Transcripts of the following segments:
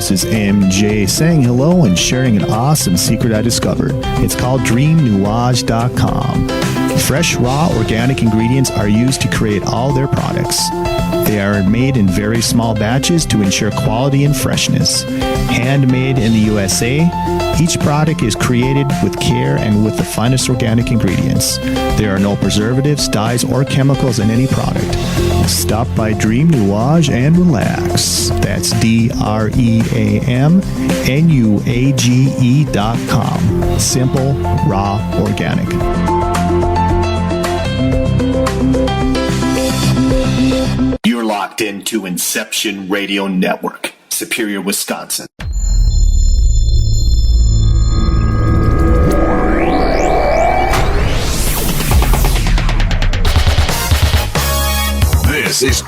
This is MJ saying hello and sharing an awesome secret I discovered. It's called DreamNuage.com. Fresh, raw, organic ingredients are used to create all their products. They are made in very small batches to ensure quality and freshness. Handmade in the USA, each product is created with care and with the finest organic ingredients. There are no preservatives, dyes, or chemicals in any product. Stop by Dream Nuage and relax. That's DreamNuage.com. Simple, raw, organic. You're locked into Inception Radio Network, Superior, Wisconsin. This is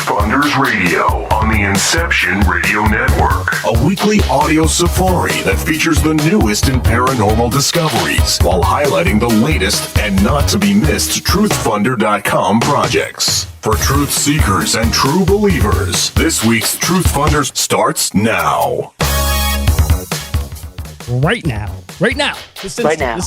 Funders Radio on the Inception Radio Network, a weekly audio safari that features the newest in paranormal discoveries while highlighting the latest and not to be missed TruthFunder.com projects. For truth seekers and true believers, this week's Truth Funders starts now. Right now. This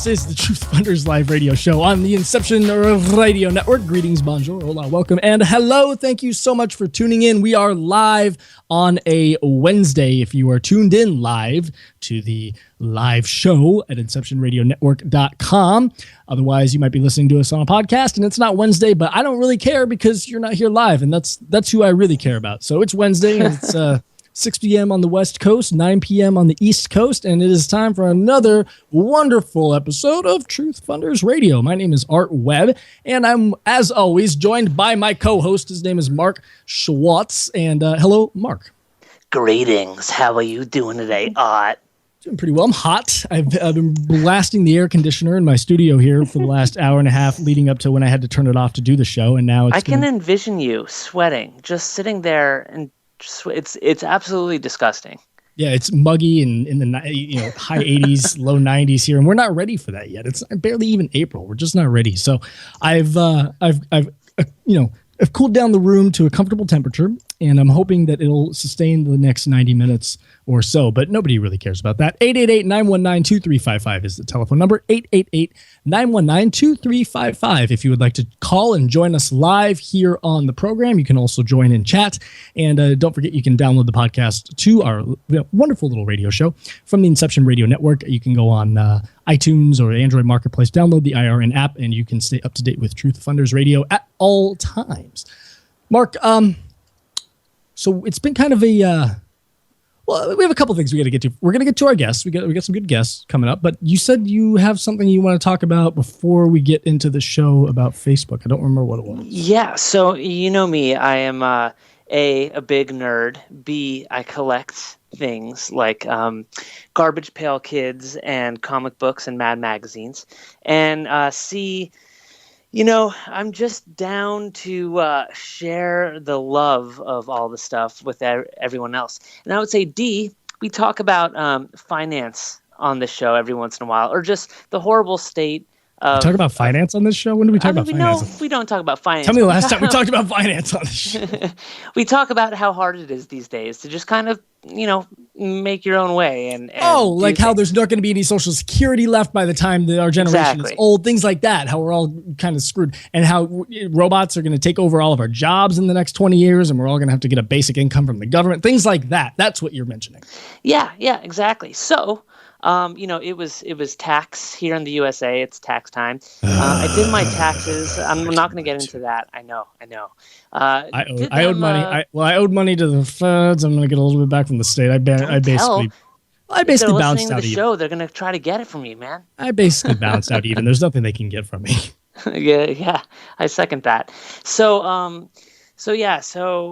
is the Truth Funders live radio show on the Inception Radio Network. Greetings, bonjour, hola, welcome, and hello. Thank you so much for tuning in. We are live on a Wednesday. If you are tuned in live to the live show at InceptionRadioNetwork.com. Otherwise, you might be listening to us on a podcast, and it's not Wednesday, but I don't really care because you're not here live, and that's who I really care about. So it's Wednesday, and it's 6 p.m. on the West Coast, 9 p.m. on the East Coast, and it is time for another wonderful episode of Truth Funders Radio. My name is Art Webb, and I'm, as always, joined by my co-host. His name is Mark Schwartz, and hello, Mark. Greetings. How are you doing today, Art? Doing pretty well. I'm hot. I've been blasting the air conditioner in my studio here for the last hour and a half leading up to when I had to turn it off to do the show, and now I can envision you sweating, just sitting there and it's absolutely disgusting. Yeah, it's muggy and in the high 80s, low 90s here, and we're not ready for that yet. It's barely even April. We're just not ready. So I've cooled down the room to a comfortable temperature, and I'm hoping that it'll sustain the next 90 minutes or so, but nobody really cares about that. 888-919-2355 is the telephone number, 888-919-2355. If you would like to call and join us live here on the program, you can also join in chat, and don't forget you can download the podcast to our wonderful little radio show from the Inception Radio Network. You can go on iTunes or Android Marketplace, download the IRN app, and you can stay up to date with Truth Funders Radio at all times. Mark, so it's been kind of a well, we have a couple things we got to get to. We're going to get to our guests. We got some good guests coming up, but you said you have something you want to talk about before we get into the show about Facebook. I don't remember what it was. Yeah, so you know me. I am A, a big nerd. B, I collect things like Garbage Pail Kids and comic books and Mad magazines. And C, I'm just down to share the love of all the stuff with everyone else. And I would say D, we talk about finance on this show every once in a while, or just the horrible state of... We talk about finance on this show? When do we talk about finance? No, we don't talk about finance. Tell me the last time we talked about finance on this show. We talk about how hard it is these days to just kind of, make your own way. And like how there's not going to be any Social Security left by the time that our generation is old. Things like that. How we're all kind of screwed. And how robots are going to take over all of our jobs in the next 20 years, and we're all going to have to get a basic income from the government. Things like that. That's what you're mentioning. Yeah, exactly. So... it was tax here in the USA. It's tax time. I did my taxes. I'm not going to get into that. I know. I owed money. I owed money to the feds. I'm going to get a little bit back from the state. I basically bounced out even. They're going to try to get it from you, man. I basically bounced out even. There's nothing they can get from me. Yeah. I second that. So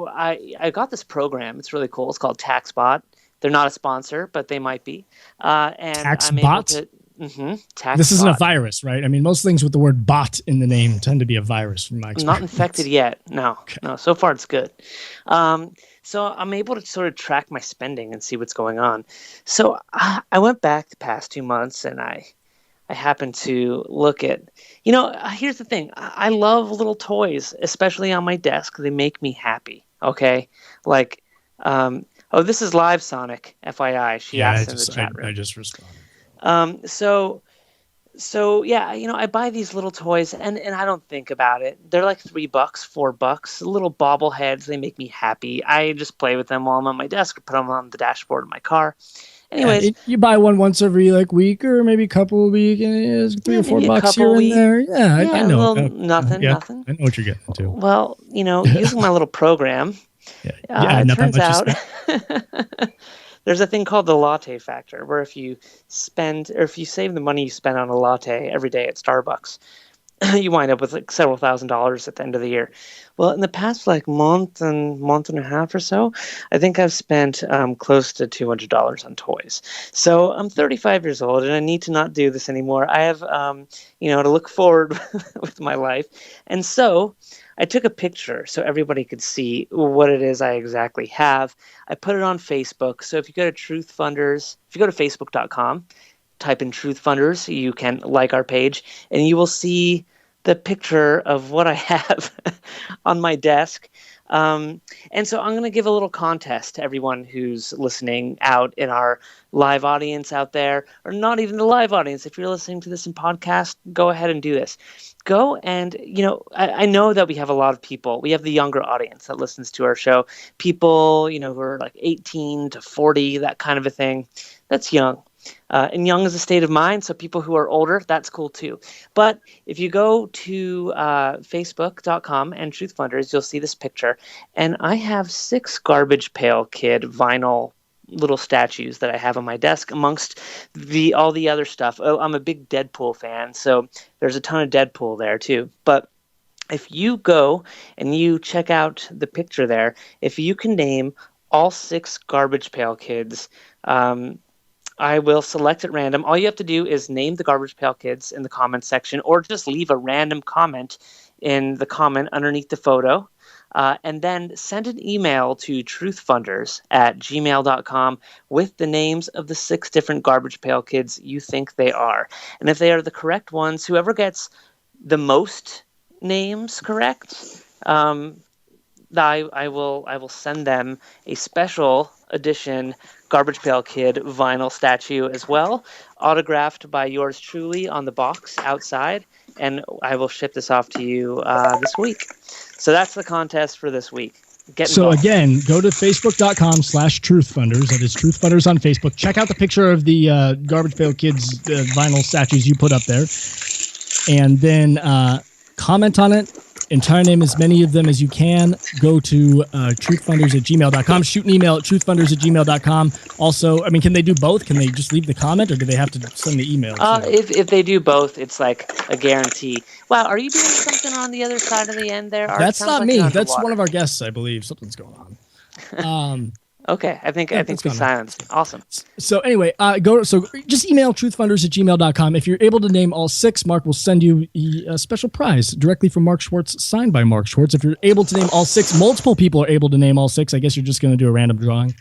I got this program. It's really cool. It's called TaxBot. They're not a sponsor, but they might be. TaxBot? TaxBot. This isn't a virus, right? I mean, most things with the word bot in the name tend to be a virus from my experience. Not infected yet. No. Okay. No, so far it's good. So I'm able to sort of track my spending and see what's going on. So I went back the past 2 months, and I happened to look at, here's the thing. I love little toys, especially on my desk. They make me happy, okay? Like, Oh, this is live, Sonic. FYI, she asked in the chat room. I just responded. So yeah, I buy these little toys and I don't think about it. They're like $3, $4, little bobbleheads. They make me happy. I just play with them while I'm on my desk or put them on the dashboard of my car. Anyways, you buy one once every week or maybe a couple of weeks, and it's $3 or $4 here and there. Yeah, I know. Nothing. I know what you're getting into. Well, using my little program, it turns out there's a thing called the latte factor, where if you save the money you spend on a latte every day at Starbucks, you wind up with like several $1,000s at the end of the year. Well, in the past month and a half or so, I think I've spent close to $200 on toys. So I'm 35 years old and I need to not do this anymore. I have, to look forward with my life. And so I took a picture so everybody could see what it is I exactly have. I put it on Facebook. So if you go to facebook.com, type in Truth Funders, you can like our page and you will see the picture of what I have on my desk. And so I'm going to give a little contest to everyone who's listening out in our live audience out there, or not even the live audience. If you're listening to this in podcast, go ahead and do this. Go and, I know that we have a lot of people. We have the younger audience that listens to our show. People, who are like 18 to 40, that kind of a thing. That's young. And young is a state of mind, so people who are older, that's cool too. But if you go to facebook.com and Truth Funders, you'll see this picture. And I have 6 Garbage Pail Kid vinyl little statues that I have on my desk amongst all the other stuff. Oh, I'm a big Deadpool fan, so there's a ton of Deadpool there too. But if you go and you check out the picture there, if you can name all 6 Garbage Pail Kids, I will select at random. All you have to do is name the Garbage Pail Kids in the comments section, or just leave a random comment in the comment underneath the photo, and then send an email to truthfunders@gmail.com with the names of the 6 different Garbage Pail Kids you think they are. And if they are the correct ones, whoever gets the most names correct, I will send them a special edition Garbage Pail Kid vinyl statue as well, autographed by yours truly on the box outside, and I will ship this off to you this week. So that's the contest for this week. So again, go to facebook.com/truthfunders. That is Truth Funders on Facebook. Check out the picture of the Garbage Pail Kids vinyl statues you put up there, and then comment on it. And try to name as many of them as you can. Go to truthfunders@gmail.com. Shoot an email at truthfunders@gmail.com. Also, can they do both? Can they just leave the comment, or do they have to send the email? If they do both, it's like a guarantee. Wow, are you doing something on the other side of the end there? That's not me. That's one of our guests, I believe. Something's going on. Okay, I think we silenced. Awesome. So anyway, just email truthfunders@gmail.com. If you're able to name all 6, Mark will send you a special prize directly from Mark Schwartz, signed by Mark Schwartz. If you're able to name all 6, multiple people are able to name all 6. I guess you're just going to do a random drawing.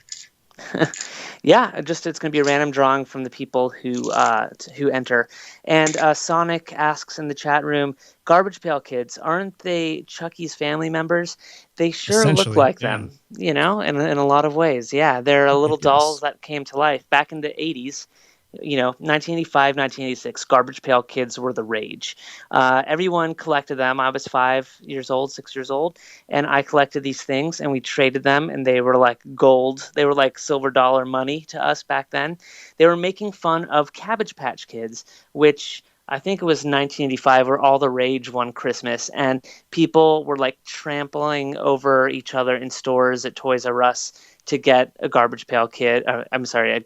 Yeah, it's going to be a random drawing from the people who enter. And Sonic asks in the chat room, Garbage Pail Kids, aren't they Chucky's family members? They sure look like them, in a lot of ways. Yeah, they're little dolls that came to life back in the 80s. 1985, 1986, Garbage Pail Kids were the rage. Everyone collected them. I was 6 years old, and I collected these things, and we traded them, and they were like gold. They were like silver dollar money to us back then. They were making fun of Cabbage Patch Kids, which I think it was 1985 were all the rage one Christmas, and people were like trampling over each other in stores at Toys R Us to get a Garbage Pail Kid, a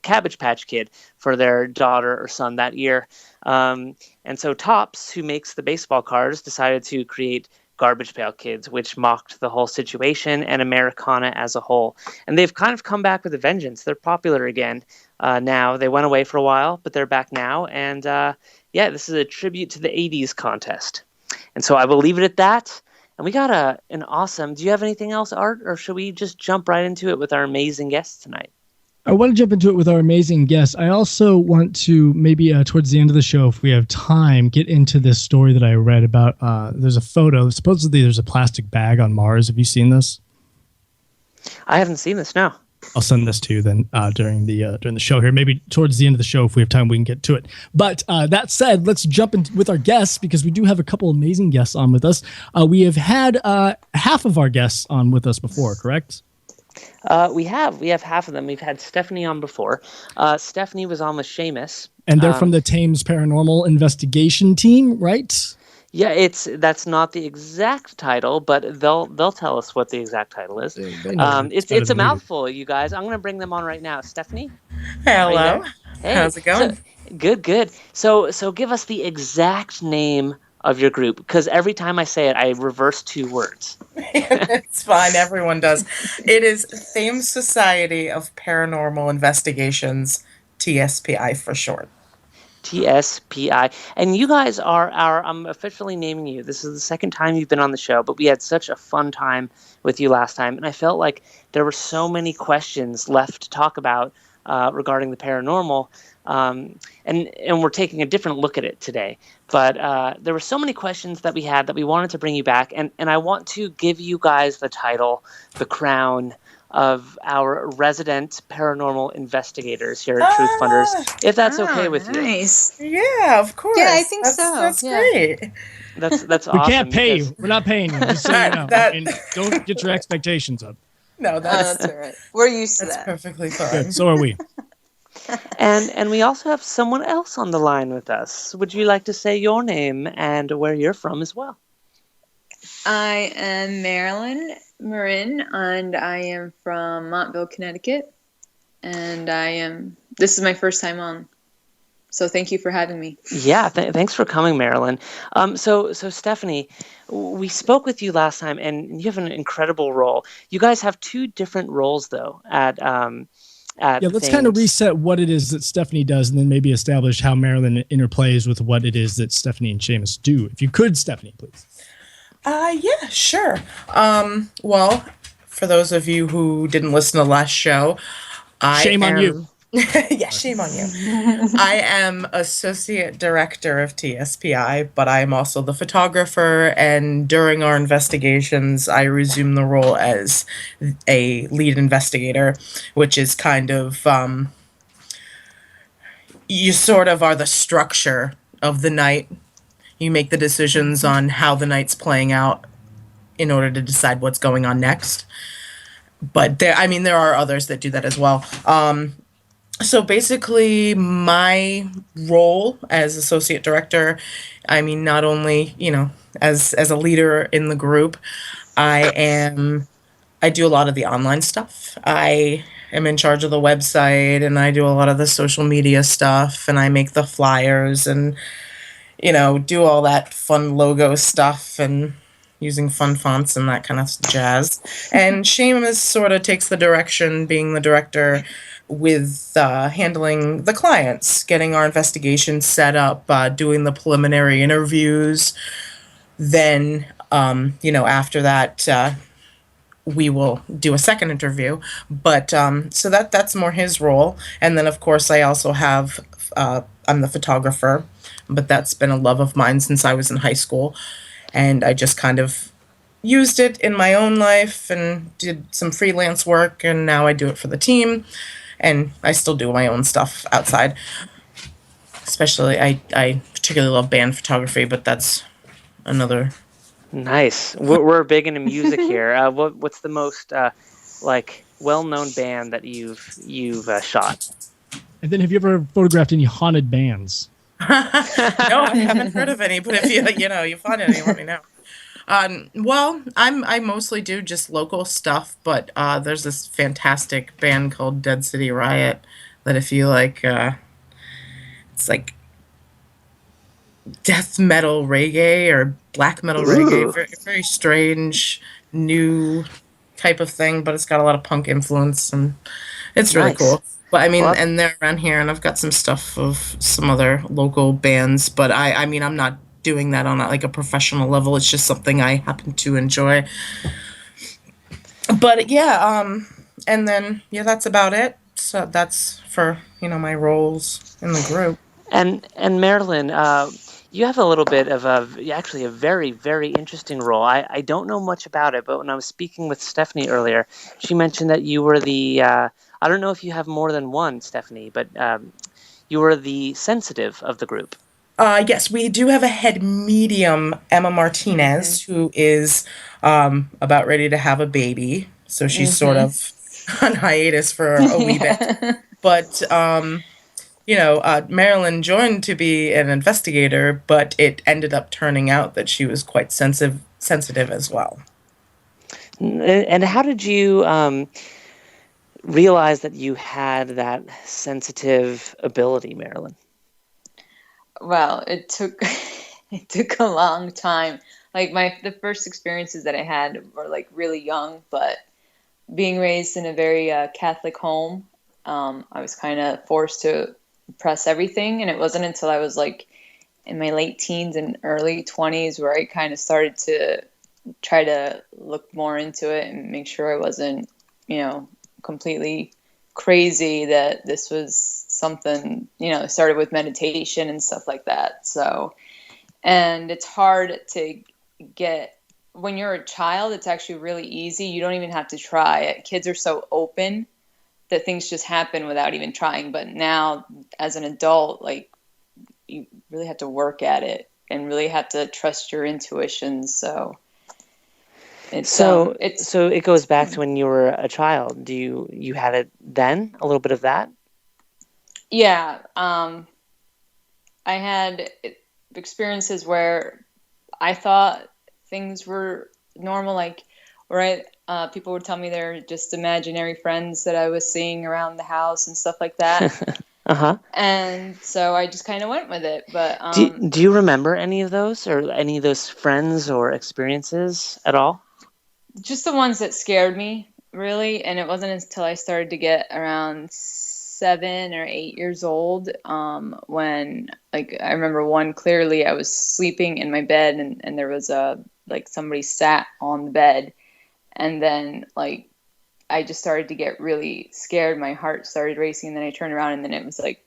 Cabbage Patch Kid for their daughter or son that year. And so Topps, who makes the baseball cards, decided to create Garbage Pail Kids, which mocked the whole situation and Americana as a whole. And they've kind of come back with a vengeance. They're popular again now. They went away for a while, but they're back now. And this is a tribute to the 80s contest. And so I will leave it at that. And we got an awesome... Do you have anything else, Art? Or should we just jump right into it with our amazing guests tonight? I want to jump into it with our amazing guests. I also want to maybe towards the end of the show, if we have time, get into this story that I read about. There's a photo. Supposedly there's a plastic bag on Mars. Have you seen this? I haven't seen this, no. I'll send this to you then during the show here. Maybe towards the end of the show, if we have time, we can get to it. But that said, let's jump in with our guests, because we do have a couple amazing guests on with us. We have had half of our guests on with us before, correct? We have half of them. We've had Stephanie on before. Stephanie was on with Seamus. And they're from the Thames Paranormal Investigation team, right? Yeah, that's not the exact title, but they'll tell us what the exact title is. It's a mouthful, you guys. I'm going to bring them on right now. Stephanie? Hello. Hey. How's it going? Good. So give us the exact name of your group, because every time I say it, I reverse 2 words. It's fine. Everyone does. It is Thames Society of Paranormal Investigations, TSPI for short. TSPI. And you guys are I'm officially naming you. This is the second time you've been on the show, but we had such a fun time with you last time. And I felt like there were so many questions left to talk about regarding the paranormal. And we're taking a different look at it today. But there were so many questions that we had that we wanted to bring you back. And I want to give you guys the title, the crown of our resident paranormal investigators here at Truth Funders, if that's okay with you. Nice. Yeah, of course. Yeah, I think so. That's great. That's awesome. We can't pay you. We're not paying you. Just so you know. And don't get your expectations up. No, that's all right. We're used to that's that. perfectly fine. Good. So are we. And we also have someone else on the line with us. Would you like to say your name and where you're from as well? I am Marin, and I am from Montville, Connecticut. And this is my first time on. So thank you for having me. Yeah, thanks for coming, Marilyn. So Stephanie, we spoke with you last time, and you have an incredible role. You guys have 2 different roles, though, at let's kind of reset what it is that Stephanie does, and then maybe establish how Marilyn interplays with what it is that Stephanie and Seamus do. If you could, Stephanie, please. Yeah, sure. Well, for those of you who didn't listen to last show, Shame on you. Yeah, shame on you. I am associate director of TSPI, but I'm also the photographer, and during our investigations, I resume the role as a lead investigator, which is kind of, you sort of are the structure of the night. You make the decisions on how the night's playing out in order to decide what's going on next. But there are others that do that as well. So basically, my role as associate director, not only, as a leader in the group, I do a lot of the online stuff. I am in charge of the website, and I do a lot of the social media stuff, and I make the flyers and, do all that fun logo stuff and using fun fonts and that kind of jazz. And Seamus sort of takes the direction, being the director, with handling the clients, getting our investigation set up, doing the preliminary interviews. Then, after that, we will do a second interview. But so that's more his role. And then, of course, I also have, I'm the photographer, but that's been a love of mine since I was in high school. And I just kind of used it in my own life and did some freelance work, and now I do it for the team. And I still do my own stuff outside. Especially, I particularly love band photography, but that's another. Nice. We're big into music here. What's the most well-known band that you've shot? And then, have you ever photographed any haunted bands? No, I haven't heard of any. But if you find any, let me know. Well, I mostly do just local stuff, but there's this fantastic band called Dead City Riot that if you like, it's like death metal reggae or black metal reggae, very, very strange new type of thing, but it's got a lot of punk influence and it's really cool. But and they're around here, and I've got some stuff of some other local bands, but I'm not doing that on a professional level. It's just something I happen to enjoy. But and then that's about it. So that's for my roles in the group. And Marilyn, you have a little bit of actually a very, very interesting role. I don't know much about it, but when I was speaking with Stephanie earlier, she mentioned that you were I don't know if you have more than one, Stephanie, but you were the sensitive of the group. Yes, we do have a head medium, Emma Martinez, who is about ready to have a baby. So she's sort of on hiatus for a wee bit. But, Marilyn joined to be an investigator, but it ended up turning out that she was quite sensitive as well. And how did you realize that you had that sensitive ability, Marilyn? Well, it took a long time. Like the first experiences that I had were like really young, but being raised in a very Catholic home, I was kind of forced to repress everything, and it wasn't until I was like in my late teens and early 20s where I kind of started to try to look more into it and make sure I wasn't, completely crazy, that this was something, it started with meditation and stuff like that. So, and it's hard to get, when you're a child, it's actually really easy. You don't even have to try it. Kids are so open that things just happen without even trying. But now as an adult, like, you really have to work at it and really have to trust your intuition. So it goes back to when you were a child. You had it then, a little bit of that? Yeah. I had experiences where I thought things were normal, like where people would tell me they're just imaginary friends that I was seeing around the house and stuff like that. And so I just kind of went with it. But do you remember any of those, or any of those friends or experiences at all? Just the ones that scared me, really. And it wasn't until I started to get around 7 or 8 years old, when, like, I remember one clearly. I was sleeping in my bed, and there was somebody sat on the bed, and then like I just started to get really scared. My heart started racing, and then I turned around, and then it was like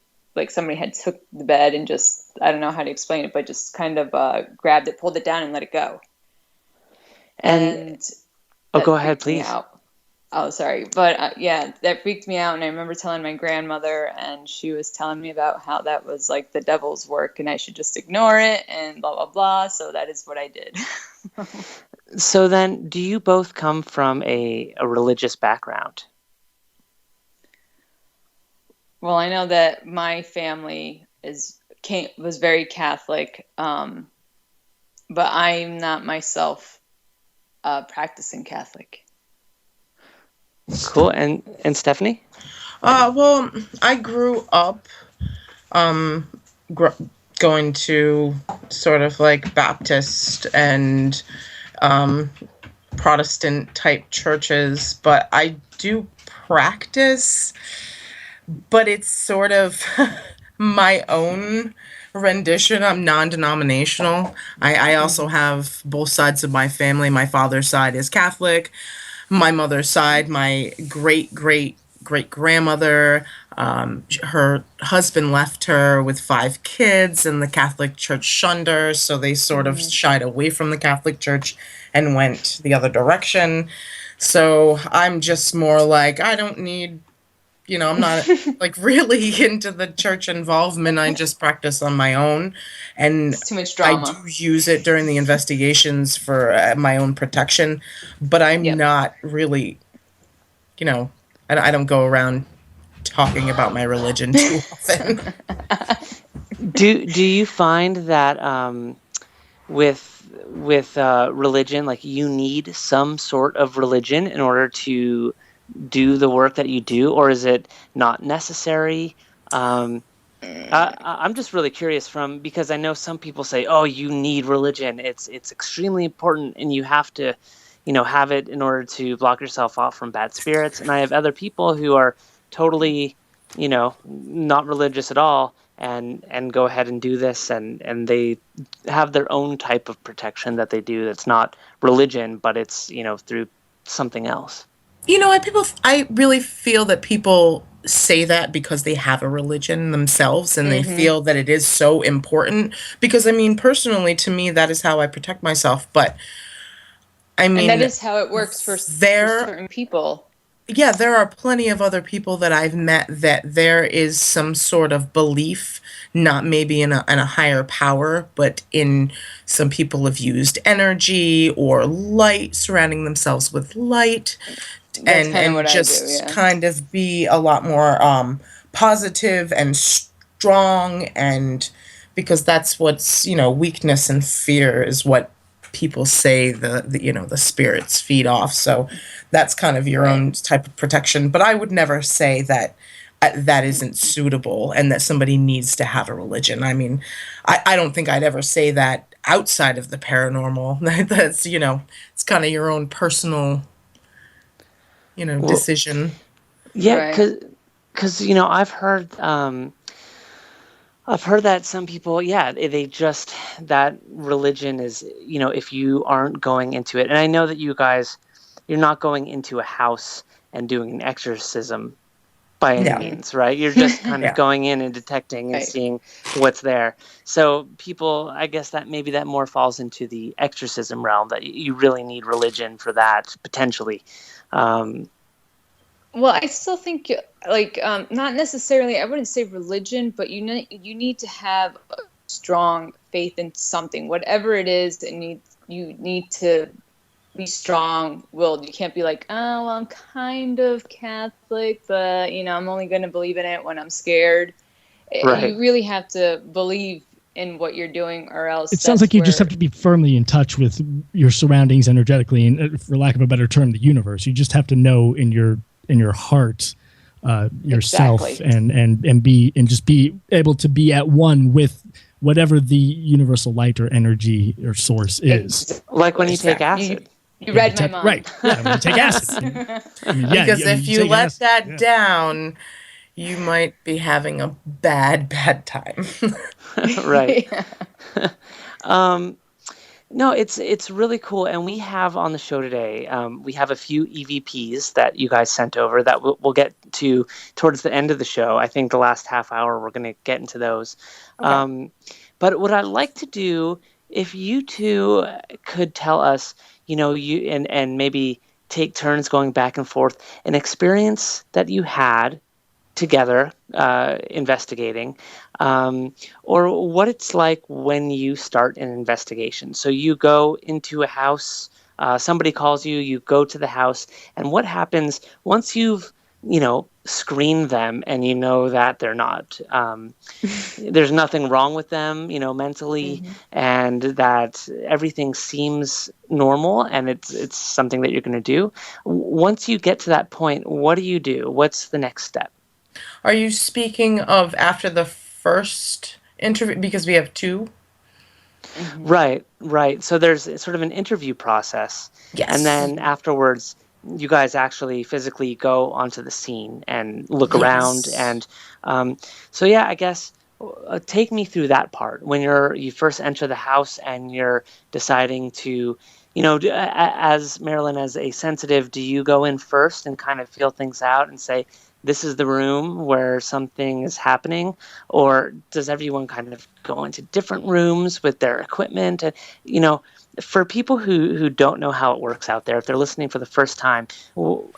somebody had took the bed and just, I don't know how to explain it, but just kind of grabbed it, pulled it down, and let it go. And go ahead, please. Oh, sorry. But yeah, that freaked me out. And I remember telling my grandmother, and she was telling me about how that was like the devil's work and I should just ignore it and blah, blah, blah. So that is what I did. So then, do you both come from a religious background? Well, I know that my family was very Catholic, but I'm not myself practicing Catholic. Cool. And Stephanie? Well, I grew up going to sort of like Baptist and Protestant type churches, but I do practice, but it's sort of my own rendition. I'm non-denominational. I also have both sides of my family. My father's side is Catholic. My mother's side, my great-great-great-grandmother, her husband left her with 5 kids, and the Catholic Church shunned her, so they sort of shied away from the Catholic Church and went the other direction. So I'm just more like, I don't need, I'm not like really into the church involvement. I just practice on my own, and it's too much drama. I do use it during the investigations for my own protection, but I'm not really, I don't go around talking about my religion too often. Do you find that with religion, like, you need some sort of religion in order to do the work that you do, or is it not necessary? I'm just really curious, because I know some people say, oh, you need religion. It's extremely important, and you have to, have it in order to block yourself off from bad spirits. And I have other people who are totally, not religious at all, and go ahead and do this, and they have their own type of protection that they do that's not religion, but it's, through something else. I really feel that people say that because they have a religion themselves and they feel that it is so important. Because, I mean, personally, to me, that is how I protect myself. But, I mean... And that is how it works for certain people. Yeah, there are plenty of other people that I've met that there is some sort of belief, not maybe in a higher power, but in some people have used energy or light, surrounding themselves with light, and just kind of be a lot more positive and strong, and because that's what's, weakness and fear is what people say the spirits feed off. So that's kind of your own type of protection. But I would never say that that isn't suitable and that somebody needs to have a religion. I mean, I don't think I'd ever say that outside of the paranormal. That's, it's kind of your own personal, decision. Yeah, because I've heard that some people, they just, that religion is, if you aren't going into it, and I know that you guys, you're not going into a house and doing an exorcism by any means, right? You're just kind of going in and detecting and seeing what's there. So people, I guess that maybe that more falls into the exorcism realm, that you really need religion for that, potentially. Well, I still think, not necessarily, I wouldn't say religion, but you need to have a strong faith in something, whatever it is. You need to be strong-willed. You can't be like, oh, well, I'm kind of Catholic, but, I'm only going to believe in it when I'm scared. Right. You really have to believe in what you're doing, or else it sounds like you just have to be firmly in touch with your surroundings energetically, and for lack of a better term, the universe. You just have to know in your heart yourself, and just be able to be at one with whatever the universal light or energy or source is. Like when you take acid. You read my mind. Right. Yeah, when you take acid. Because if you let that down, you might be having a bad time. Right. No, it's really cool, and we have on the show today, we have a few EVPs that you guys sent over that we'll get to towards the end of the show. I think the last half hour we're going to get into those. Okay. But what I'd like to do, if you two could tell us, you and maybe take turns going back and forth, an experience that you had together investigating, or what it's like when you start an investigation. So you go into a house, somebody calls you, you go to the house, and what happens once you've screened them and you know that they're not there's nothing wrong with them mentally, and that everything seems normal and it's something that you're going to do. Once you get to that point, what do you do? What's the next step? Are you speaking of after the first interview? Because we have two. Right. So there's sort of an interview process. Yes. And then afterwards, you guys actually physically go onto the scene and look around. And I guess take me through that part. When you first enter the house and you're deciding to, as Marilyn, as a sensitive, do you go in first and kind of feel things out and say, this is the room where something is happening? Or does everyone kind of go into different rooms with their equipment? And, for people who don't know how it works out there, if they're listening for the first time,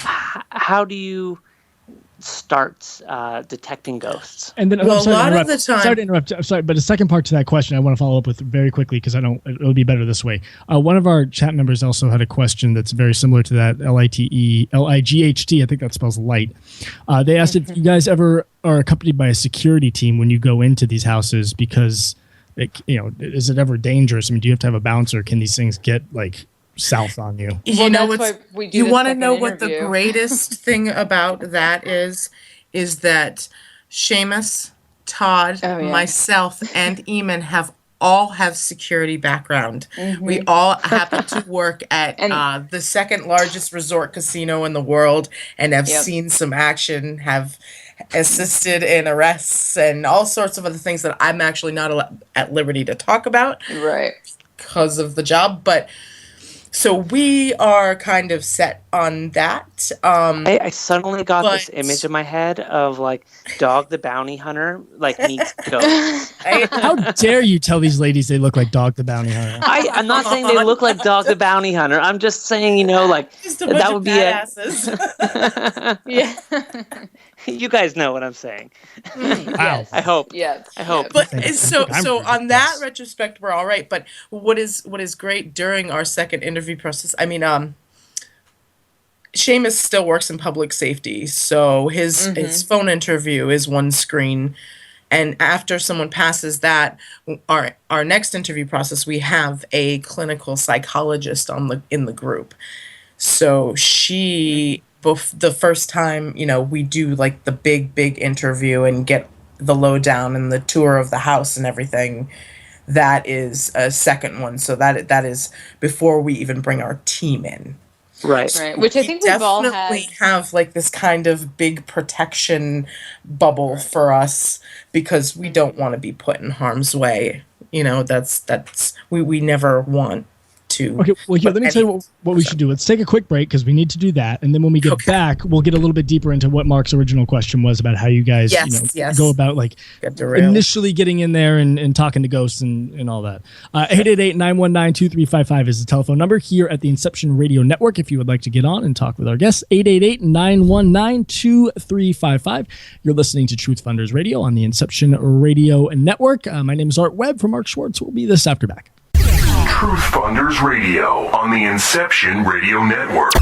how do you start detecting ghosts? And then, a lot of the time, sorry to interrupt. I'm sorry, but a second part to that question I want to follow up with very quickly, because it'll be better this way. One of our chat members also had a question that's very similar to that. LIGHT, I think that spells light. They asked if you guys ever are accompanied by a security team when you go into these houses, because is it ever dangerous? I mean, do you have to have a bouncer? Can these things get south on you? You want to know what the greatest thing about that is that Seamus, Todd, myself, and Eamon all have security background. We all happen to work at the second largest resort casino in the world and have seen some action, have assisted in arrests and all sorts of other things that I'm actually not at liberty to talk about, right, because of the job. But So we are kind of set on that. I suddenly got this image in my head of like Dog the Bounty Hunter like meets Ghost. How dare you tell these ladies they look like Dog the Bounty Hunter? I'm not saying they look like Dog the Bounty Hunter. I'm just saying, like that would be Yeah. You guys know what I'm saying. Wow. I hope. Yes. I hope. But so on that retrospect, we're all right. But what is great during our second interview process? I mean, Seamus still works in public safety, so his phone interview is one screen, and after someone passes that, our next interview process, we have a clinical psychologist in the group. So the first time, we do like the big interview and get the lowdown and the tour of the house and everything. That is a second one. So that is before we even bring our team in. Right. Which I think we've all had. Definitely have like this kind of big protection bubble for us because we don't want to be put in harm's way. That's we never want to. Okay, well, here, let me tell you what we should do. Let's take a quick break because we need to do that. And then when we get back, we'll get a little bit deeper into what Mark's original question was about how you guys go about like initially getting in there and talking to ghosts and all that. 888-919-2355 is the telephone number here at the Inception Radio Network if you would like to get on and talk with our guests. 888-919-2355. You're listening to Truth Funders Radio on the Inception Radio Network. My name is Art Webb from Mark Schwartz. We'll be this after back. Truth Funders Radio on the Inception Radio Network.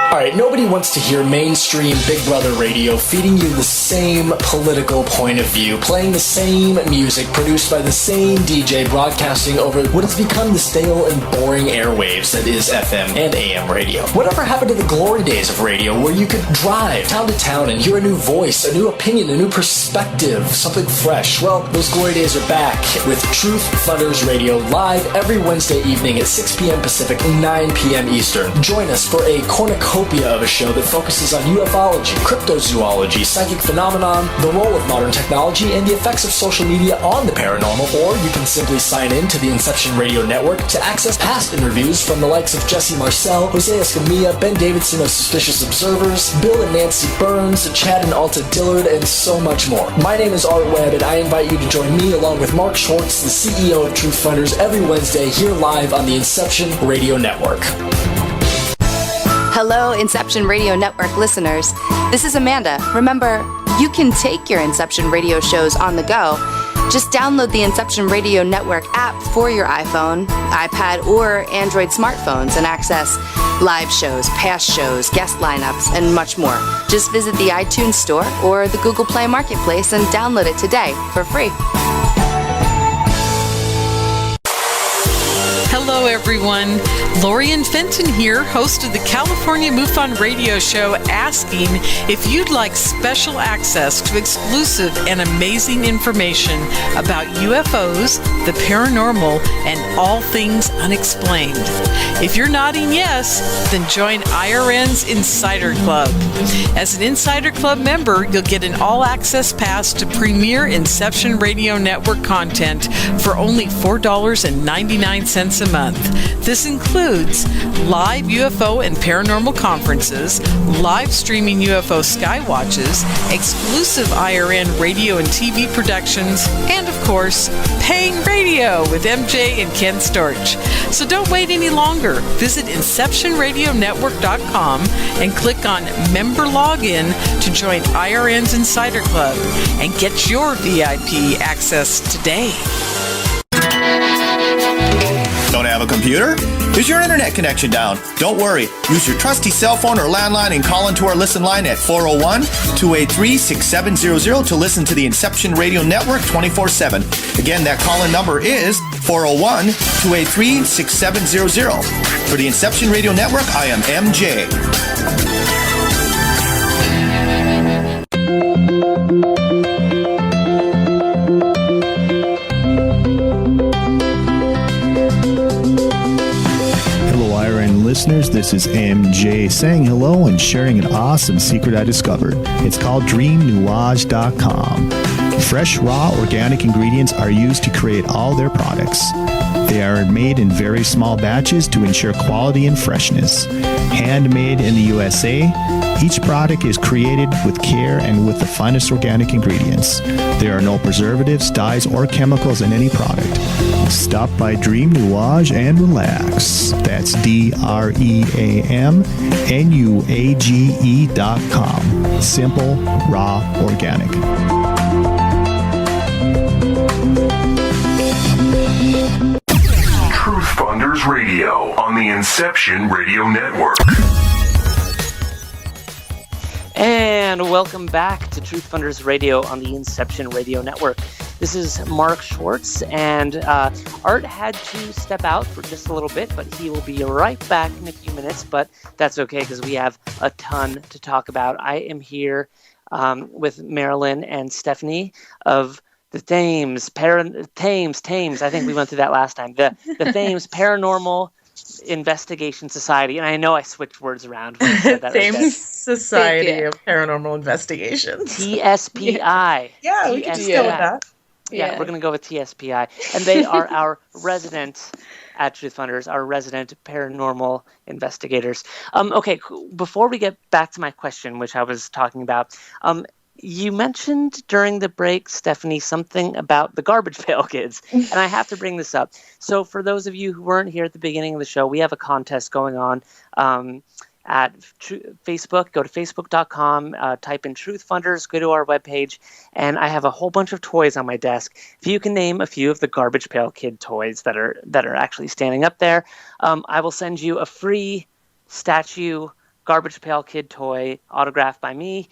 All right, nobody wants to hear mainstream Big Brother radio feeding you the same political point of view, playing the same music, produced by the same DJ, broadcasting over what has become the stale and boring airwaves that is FM and AM radio. Whatever happened to the glory days of radio where you could drive town to town and hear a new voice, a new opinion, a new perspective, something fresh? Well, those glory days are back with Truth Funders Radio live every Wednesday evening at 6 p.m. Pacific, 9 p.m. Eastern. Join us for a cornucopia of a show that focuses on ufology, cryptozoology, psychic phenomenon, the role of modern technology, and the effects of social media on the paranormal. Or you can simply sign in to the Inception Radio Network to access past interviews from the likes of Jesse Marcel, Jose Escamilla, Ben Davidson of Suspicious Observers, Bill and Nancy Burns, Chad and Alta Dillard, and so much more. My name is Art Webb, and I invite you to join me along with Mark Schwartz, the CEO of Truth Funders, every Wednesday here live on the Inception Radio Network. Hello, Inception Radio Network listeners. This is Amanda. Remember, you can take your Inception Radio shows on the go. Just download the Inception Radio Network app for your iPhone, iPad, or Android smartphones and access live shows, past shows, guest lineups, and much more. Just visit the iTunes Store or the Google Play Marketplace and download it today for free. Hello, everyone. Lorian Fenton here, host of the California MUFON radio show, asking if you'd like special access to exclusive and amazing information about UFOs, the paranormal, and all things unexplained. If you're nodding yes, then join IRN's Insider Club. As an Insider Club member, you'll get an all-access pass to premier Inception Radio Network content for only $4.99 a month. This includes live UFO and paranormal conferences, live streaming UFO skywatches, exclusive IRN radio and TV productions, and of course, paying radio with MJ and Ken Storch. So don't wait any longer. Visit InceptionRadioNetwork.com and click on Member Login to join IRN's Insider Club and get your VIP access today. Don't have a computer? Is your internet connection down? Don't worry. Use your trusty cell phone or landline and call into our listen line at 401-283-6700 to listen to the Inception Radio Network 24/7. Again, that call-in number is 401-283-6700. For the Inception Radio Network, I am MJ. Listeners, this is MJ saying hello and sharing an awesome secret I discovered. It's called DreamNuage.com. Fresh, raw, organic ingredients are used to create all their products. They are made in very small batches to ensure quality and freshness. Handmade in the USA, each product is created with care and with the finest organic ingredients. There are no preservatives, dyes, or chemicals in any product. Stop by Dream Nuage and relax. That's DreamNuage.com. Simple, raw, organic. Truth Funders Radio on the Inception Radio Network. And welcome back to Truth Funders Radio on the Inception Radio Network. This is Mark Schwartz, and Art had to step out for just a little bit, but he will be right back in a few minutes, but that's okay because we have a ton to talk about. I am here with Marilyn and Stephanie of the Thames, Thames. I think we went through that last time. The Thames Paranormal Investigation Society, and I know I switched words around when I said that. Thames Society of Paranormal Investigations. TSPI. Yeah, we can just go with that. Yeah, we're going to go with TSPI. And they are our resident, at Truth Funders, our resident paranormal investigators. Okay, before we get back to my question, which I was talking about, you mentioned during the break, Stephanie, something about the Garbage Pail Kids, and I have to bring this up. So for those of you who weren't here at the beginning of the show, we have a contest going on at Facebook. Go to facebook.com, type in Truth Funders, go to our webpage, and I have a whole bunch of toys on my desk. If you can name a few of the Garbage Pail Kid toys that are actually standing up there, I will send you a free statue Garbage Pail Kid toy autographed by me.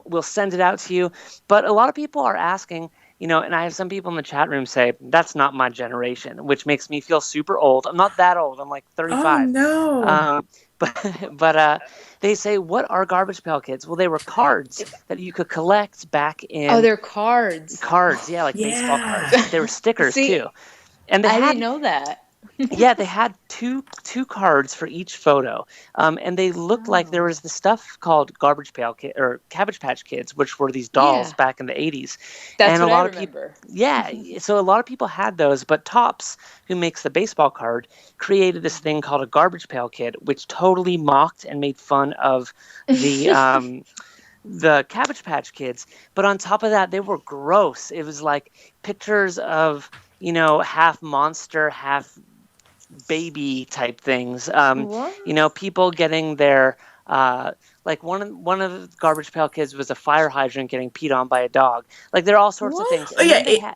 We'll send it out to you. But a lot of people are asking, and I have some people in the chat room say, that's not my generation, which makes me feel super old. I'm not that old. I'm like 35. Oh, no. But they say, what are Garbage Pail Kids? Well, they were cards that you could collect back in... Oh, they're cards. Cards, yeah, like baseball cards. They were stickers, too. And I didn't know that. Yeah, they had two cards for each photo, and they looked like there was the stuff called Garbage Pail Kid or Cabbage Patch Kids, which were these dolls back in the 80s. That's and what a lot I of remember. People, so a lot of people had those, but Topps, who makes the baseball card, created this thing called a Garbage Pail Kid, which totally mocked and made fun of the the Cabbage Patch Kids. But on top of that, they were gross. It was like pictures of half monster, half baby type things. People getting their like one of the Garbage Pail Kids was a fire hydrant getting peed on by a dog. Like there are all sorts of things. Oh, yeah,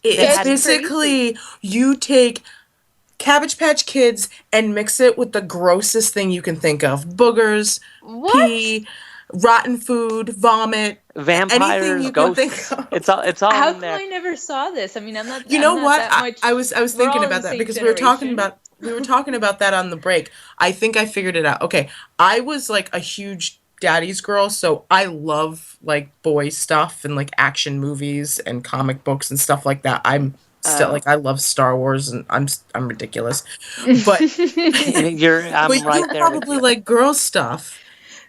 it's basically you take Cabbage Patch Kids and mix it with the grossest thing you can think of: boogers, pee, rotten food, vomit, vampires, ghosts. It's all How in there. come I never saw this? I mean, I'm not. You know what? I was thinking about that because we were talking about that on the break. I think I figured it out. Okay, I was like a huge daddy's girl, so I love like boy stuff and like action movies and comic books and stuff like that. I'm still I love Star Wars and I'm ridiculous, but you're right there. Probably like girl stuff.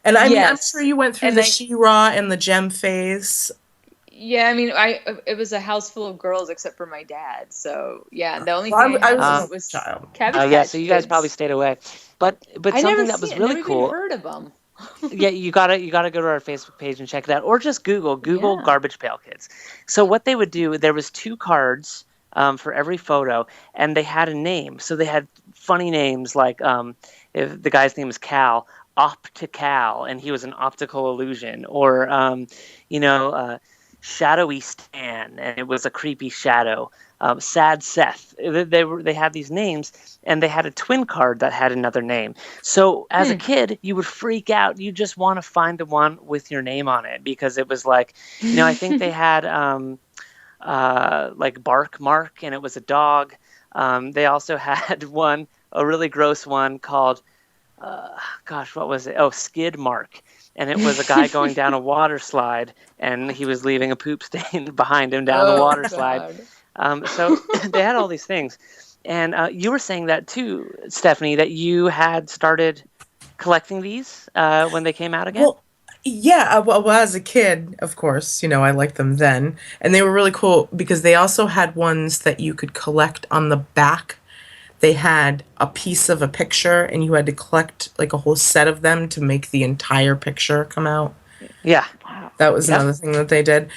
And I'm sure you went through the She-Ra and the Gem phase. Yeah, I mean, it was a house full of girls except for my dad. So yeah, the only thing I was child. Cabbage Patch so you guys probably stayed away. But something that was really cool. I've never heard of them. Yeah, you gotta go to our Facebook page and check it out, or just Google Garbage Pail Kids. So what they would do, there was 2 cards for every photo, and they had a name. So they had funny names like if the guy's name was Cal. Optical, and he was an optical illusion, or Shadowy Stan, and it was a creepy shadow. Sad Seth. They had these names, and they had a twin card that had another name. So as a kid, you would freak out. You just want to find the one with your name on it because it was like, I think they had like Bark Mark, and it was a dog. They also had a really gross one called. What was it? Oh, Skid Mark. And it was a guy going down a water slide, and he was leaving a poop stain behind him down the water slide. So they had all these things. And you were saying that too, Stephanie, that you had started collecting these when they came out again? Well, yeah. Well, as a kid, of course, I liked them then. And they were really cool because they also had ones that you could collect on the back they had a piece of a picture, and you had to collect like a whole set of them to make the entire picture come out. Yeah. That was another thing that they did.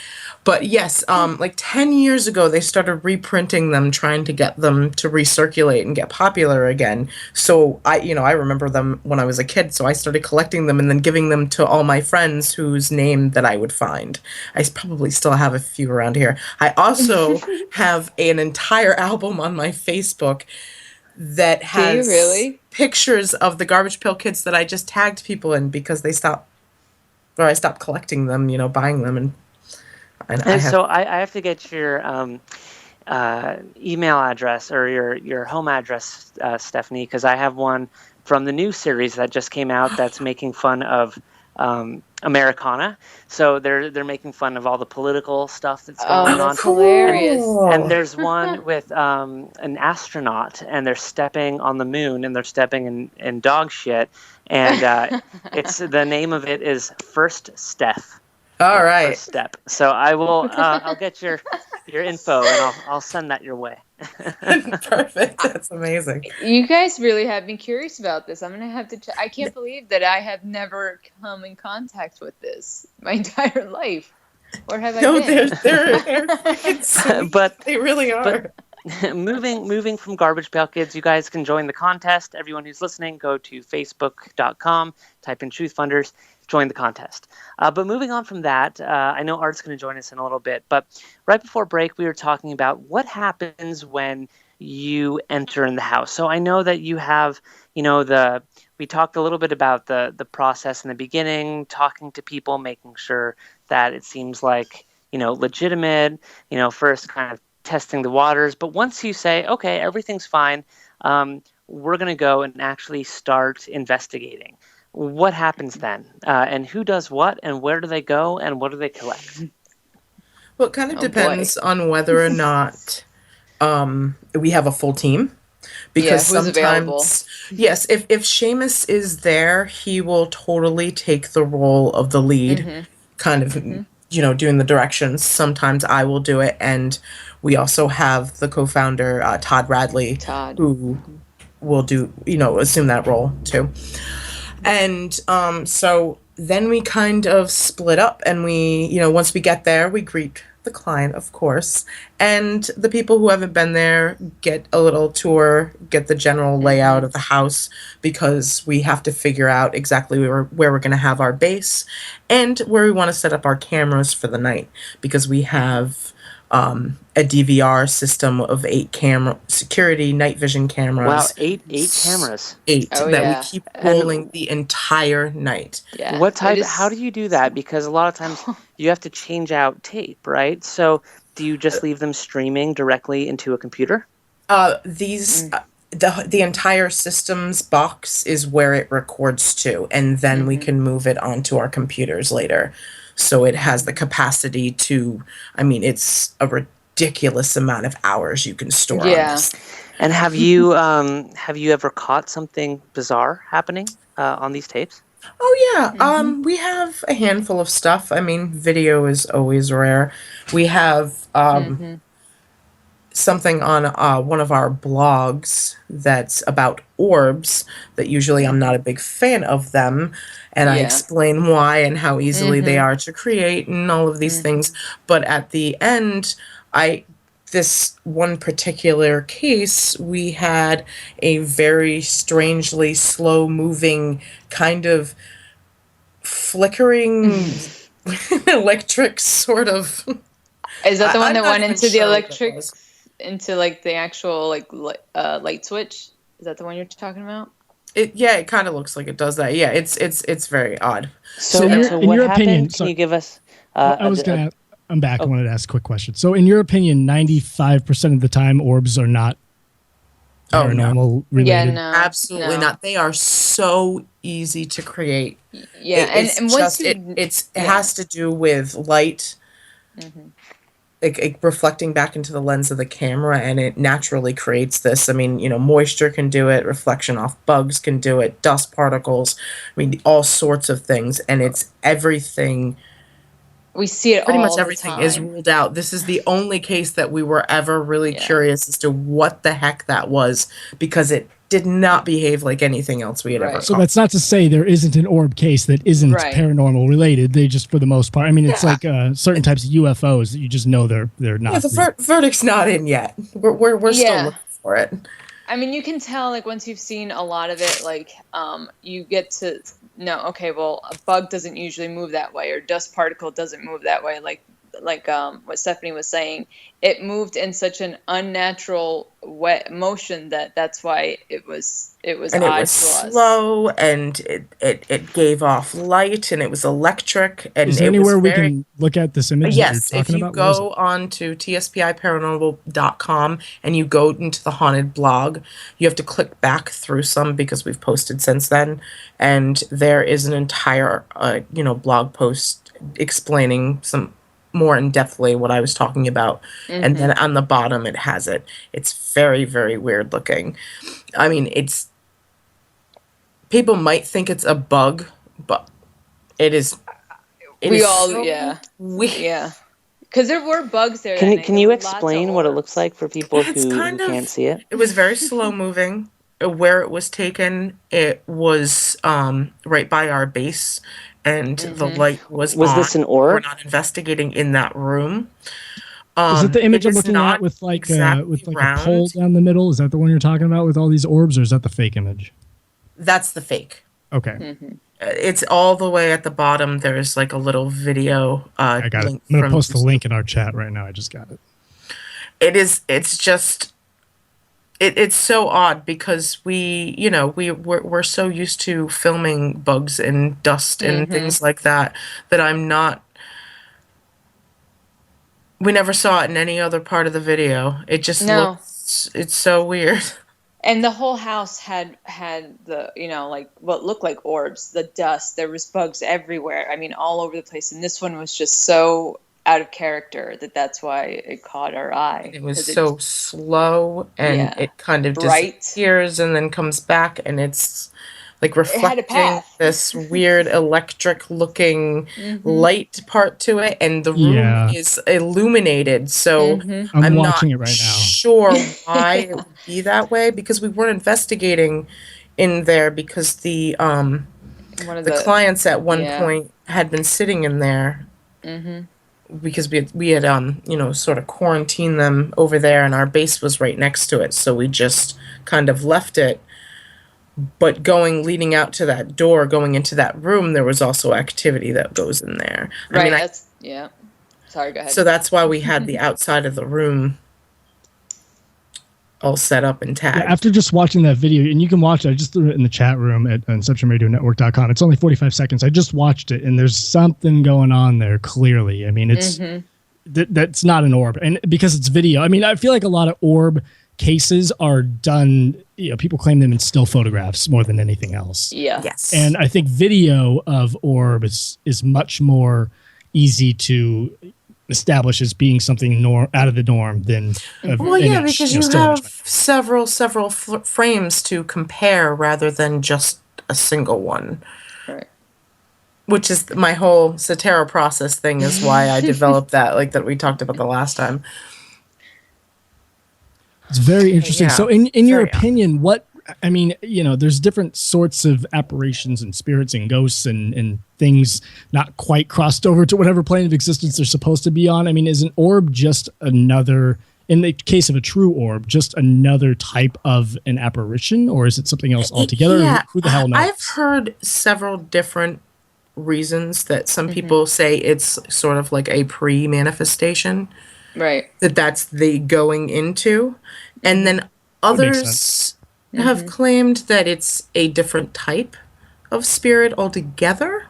But yes, like 10 years ago, they started reprinting them, trying to get them to recirculate and get popular again. So I remember them when I was a kid. So I started collecting them and then giving them to all my friends whose name that I would find. I probably still have a few around here. I also have an entire album on my Facebook that has pictures of the Garbage Pail Kids that I just tagged people in because I stopped collecting them, buying them, and so I have to get your email address or your home address, Stephanie, because I have one from the new series that just came out that's making fun of Americana. So they're making fun of all the political stuff that's going on. Hilarious. And there's one with an astronaut, and they're stepping on the moon, and they're stepping in dog shit. And it's the name of it is First Steph. All right. First step. So I will. I'll get your info, and I'll send that your way. Perfect. That's amazing. You guys really have me curious about this. I'm gonna have to. I can't believe that I have never come in contact with this my entire life. Or have I been? They're but they really are. But moving from Garbage Pail Kids, you guys can join the contest. Everyone who's listening, go to facebook.com, type in Truth Funders, join the contest. But moving on from that, I know Art's going to join us in a little bit, but right before break, we were talking about what happens when you enter in the house. So I know that you have, we talked a little bit about the process in the beginning, talking to people, making sure that it seems like, legitimate, first kind of testing the waters. But once you say, okay, everything's fine, we're going to go and actually start investigating. What happens then? And who does what? And where do they go? And what do they collect? Well, it kind of depends on whether or not we have a full team. Because sometimes, yes, if Seamus is there, he will totally take the role of the lead, kind of, doing the directions. Sometimes I will do it. And we also have the co-founder, Todd Radley, who will do, assume that role too. And so then we kind of split up, and we, once we get there, we greet the client, of course, and the people who haven't been there get a little tour, get the general layout of the house, because we have to figure out exactly where we're going to have our base and where we want to set up our cameras for the night, because we have a DVR system of 8 camera security night vision cameras. Wow, eight cameras. 8 we keep rolling the entire night. Yeah. What type? How do you do that? Because a lot of times you have to change out tape, right? So do you just leave them streaming directly into a computer? The entire systems box is where it records to, and then we can move it onto our computers later. So it has the capacity to, it's a ridiculous amount of hours you can store on this. And have you ever caught something bizarre happening on these tapes? Oh, yeah. We have a handful of stuff. Video is always rare. We have something on one of our blogs that's about orbs that usually I'm not a big fan of them. And I explain why and how easily they are to create and all of these things. But at the end, this one particular case, we had a very strangely slow-moving kind of flickering electric sort of... Is that the one that went into the electric, into like the actual light switch? Is that the one you're talking about? It kind of looks like it does that. Yeah, it's very odd. So in your opinion, can you give us? I'm back. I wanted to ask a quick question. So, in your opinion, 95% of the time, orbs are not paranormal related. Yeah, no, absolutely not. They are so easy to create. Yeah, and once it has to do with light. Like reflecting back into the lens of the camera, and it naturally creates this. Moisture can do it, reflection off bugs can do it, dust particles, all sorts of things, and it's everything We see it pretty all much the everything time. is ruled out. This is the only case that we were ever really curious as to what the heck that was, because it did not behave like anything else we had ever So caught. that's not to say there isn't an orb case that isn't paranormal related. They just, for the most part, I mean, it's like certain types of UFOs that you just know they're not. Yeah, the verdict's not in yet. We're still looking for it. I mean, you can tell, like, once you've seen a lot of it, like, you get to know, okay, well, a bug doesn't usually move that way, or dust particle doesn't move that way. Like what Stephanie was saying, it moved in such an unnatural motion that's why it was And odd it was to us. slow, and it gave off light, and it was electric. And is there anywhere we can look at this image? Yes, that you're talking if you about? go on to TSPI paranormal.com and you go into the haunted blog, you have to click back through some because we've posted since then, and there is an entire blog post explaining some more in depthly what I was talking about. And then on the bottom it has it. It's very, very weird looking. I mean, people might think it's a bug, but it is. Yeah, because there were bugs there. Can you explain what it looks like for people who can't see it? It was very slow moving. Where it was taken, it was right by our base, and the light was on. Was this an orb? We're not investigating in that room. Is it the image I'm looking at with like a pole down the middle? Is that the one you're talking about with all these orbs, or is that the fake image? That's the fake. Okay. It's all the way at the bottom. There's like a little video. I got it. I'm going to post the link in our chat right now. I just got it. It's just. It's so odd because we're so used to filming bugs and dust and things like that I'm not. We never saw it in any other part of the video. It just looks. It's so weird. And the whole house had the like what looked like orbs, the dust. There was bugs everywhere. I mean, all over the place. And this one was just so out of character that's why it caught our eye. It was so slow, and it kind of disappears and then comes back, and it's like reflecting this weird electric looking light part to it, and the room is illuminated. So I'm watching not it right now. Sure why it would be that way, because we weren't investigating in there because the clients at one point had been sitting in there. Because we had sort of quarantined them over there, and our base was right next to it, so we just kind of left it. But leading out to that door, going into that room, there was also activity that goes in there. Right. Sorry, go ahead. So that's why we had the outside of the room all set up and tagged. Yeah, after just watching that video, and you can watch it, I just threw it in the chat room at InceptionRadioNetwork.com. It's only 45 seconds. I just watched it, and there's something going on there, clearly. I mean, it's that's not an orb. And because it's video, I mean, I feel like a lot of orb cases are done, people claim them in still photographs more than anything else. Yeah. Yes. And I think video of orb is much more easy to establish as being something out of the norm than because you have several frames to compare rather than just a single one. Right. Which is my whole Sutera process thing, is why I developed that we talked about the last time. It's very interesting. So in your opinion, there's different sorts of apparitions and spirits and ghosts and things not quite crossed over to whatever plane of existence they're supposed to be on. I mean, is an orb just another, in the case of a true orb, just another type of an apparition, or is it something else altogether? Yeah, who the hell knows? I've heard several different reasons that some people say it's sort of like a pre-manifestation. Right. That's the going into. And then others have claimed that it's a different type of spirit altogether.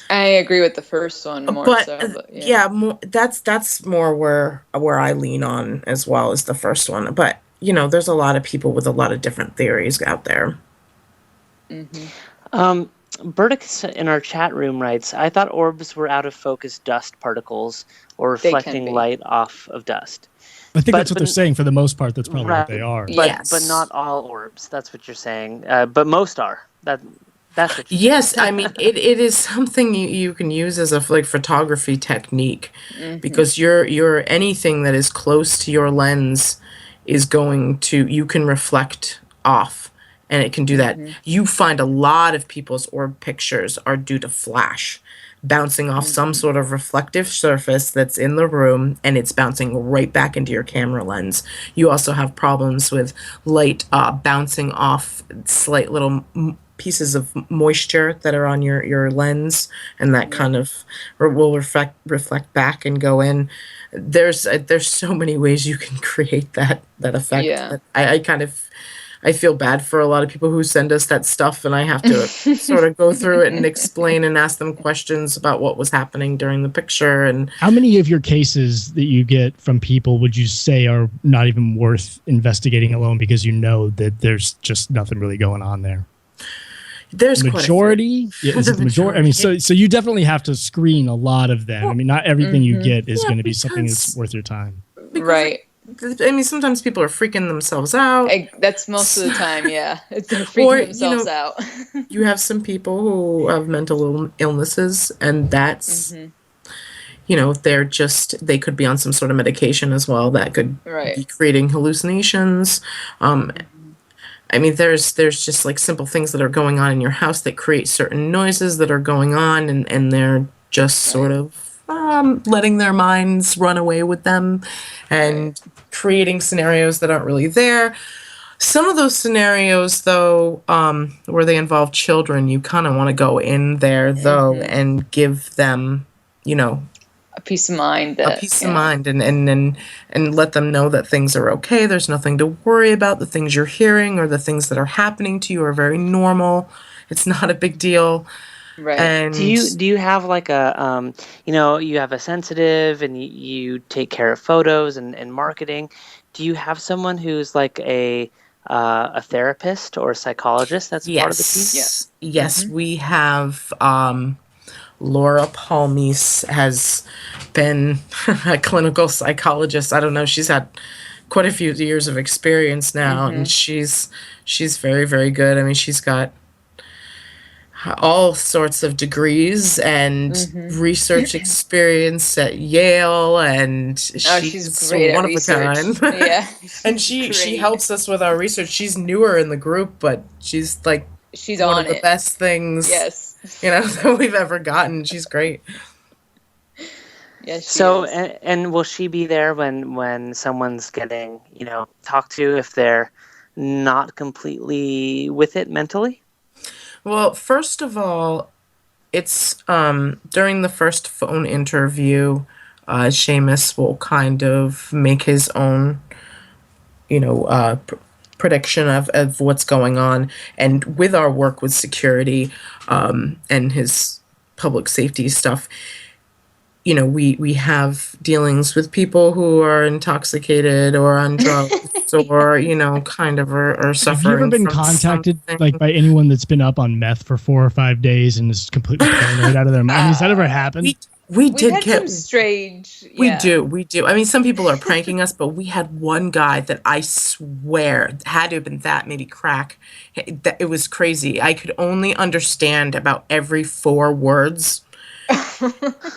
I agree with the first one more that's more where I lean on as well as the first one. But, there's a lot of people with a lot of different theories out there. Burdick in our chat room writes, I thought orbs were out of focus dust particles or reflecting light off of dust. I think that's what they're saying for the most part. That's probably what they are. But not all orbs. That's what you're saying. But most are. That's what Yes, I mean it is something you can use as a photography technique, because your anything that is close to your lens is going to, you can reflect off, and it can do that. You find a lot of people's orb pictures are due to flash bouncing off some sort of reflective surface that's in the room, and it's bouncing right back into your camera lens. You also have problems with light bouncing off slight little pieces of moisture that are on your lens, and that kind of will reflect back and go in. There's so many ways you can create that effect. Yeah. I feel bad for a lot of people who send us that stuff, and I have to sort of go through it and explain and ask them questions about what was happening during the picture. And how many of your cases that you get from people would you say are not even worth investigating alone because you know that there's just nothing really going on there? There's majority. Is it the majority? I mean, so you definitely have to screen a lot of them. I mean, not everything you get is going to be something that's worth your time. Right. I mean, sometimes people are freaking themselves out. That's most of the time, yeah. They're freaking themselves out. You have some people who have mental illnesses, and that's, they could be on some sort of medication as well that could be creating hallucinations. I mean, there's just like simple things that are going on in your house that create certain noises that are going on, and they're just sort of letting their minds run away with them and creating scenarios that aren't really there. Some of those scenarios, though, where they involve children, you kind of want to go in there, though, and give them, a peace of mind. And let them know that things are okay. There's nothing to worry about. The things you're hearing or the things that are happening to you are very normal. It's not a big deal. Right. And do you have like a you have a sensitive and you take care of photos and marketing? Do you have someone who's like a therapist or a psychologist that's part of the team? Yes, we have. Laura Palmise has been a clinical psychologist. I don't know. She's had quite a few years of experience now, and she's very, very good. I mean, she's got all sorts of degrees and research experience at Yale, and she's great one at of a kind. Yeah, and she helps us with our research. She's newer in the group, but she's one of the best things that we've ever gotten. She's great. Yes. So and will she be there when someone's getting talked to if they're not completely with it mentally? Well, first of all, it's during the first phone interview, Seamus will kind of make his own, prediction of what's going on. And with our work with security and his public safety stuff, we have dealings with people who are intoxicated or on drugs or, kind of are suffering. Have you ever been contacted by anyone that's been up on meth for 4 or 5 days and is completely paranoid out of their mind? Has that ever happened? We did had get some strange. We do. I mean, some people are pranking us, but we had one guy that I swear had to have been that, maybe crack. It was crazy. I could only understand about every 4 words.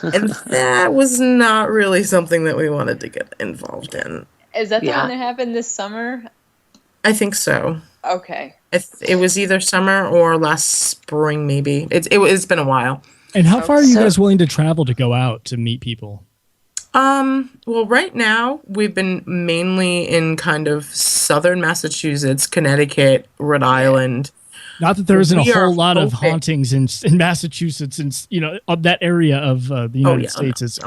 And that was not really something that we wanted to get involved in. Is that the one that happened this summer? I think so. Okay. It was either summer or last spring, maybe. It's been a while. And how far are you guys willing to travel to go out to meet people? Well, right now we've been mainly in kind of southern Massachusetts, Connecticut, Rhode Island. Not that there isn't a whole lot of hauntings in Massachusetts, and of that area of the United States is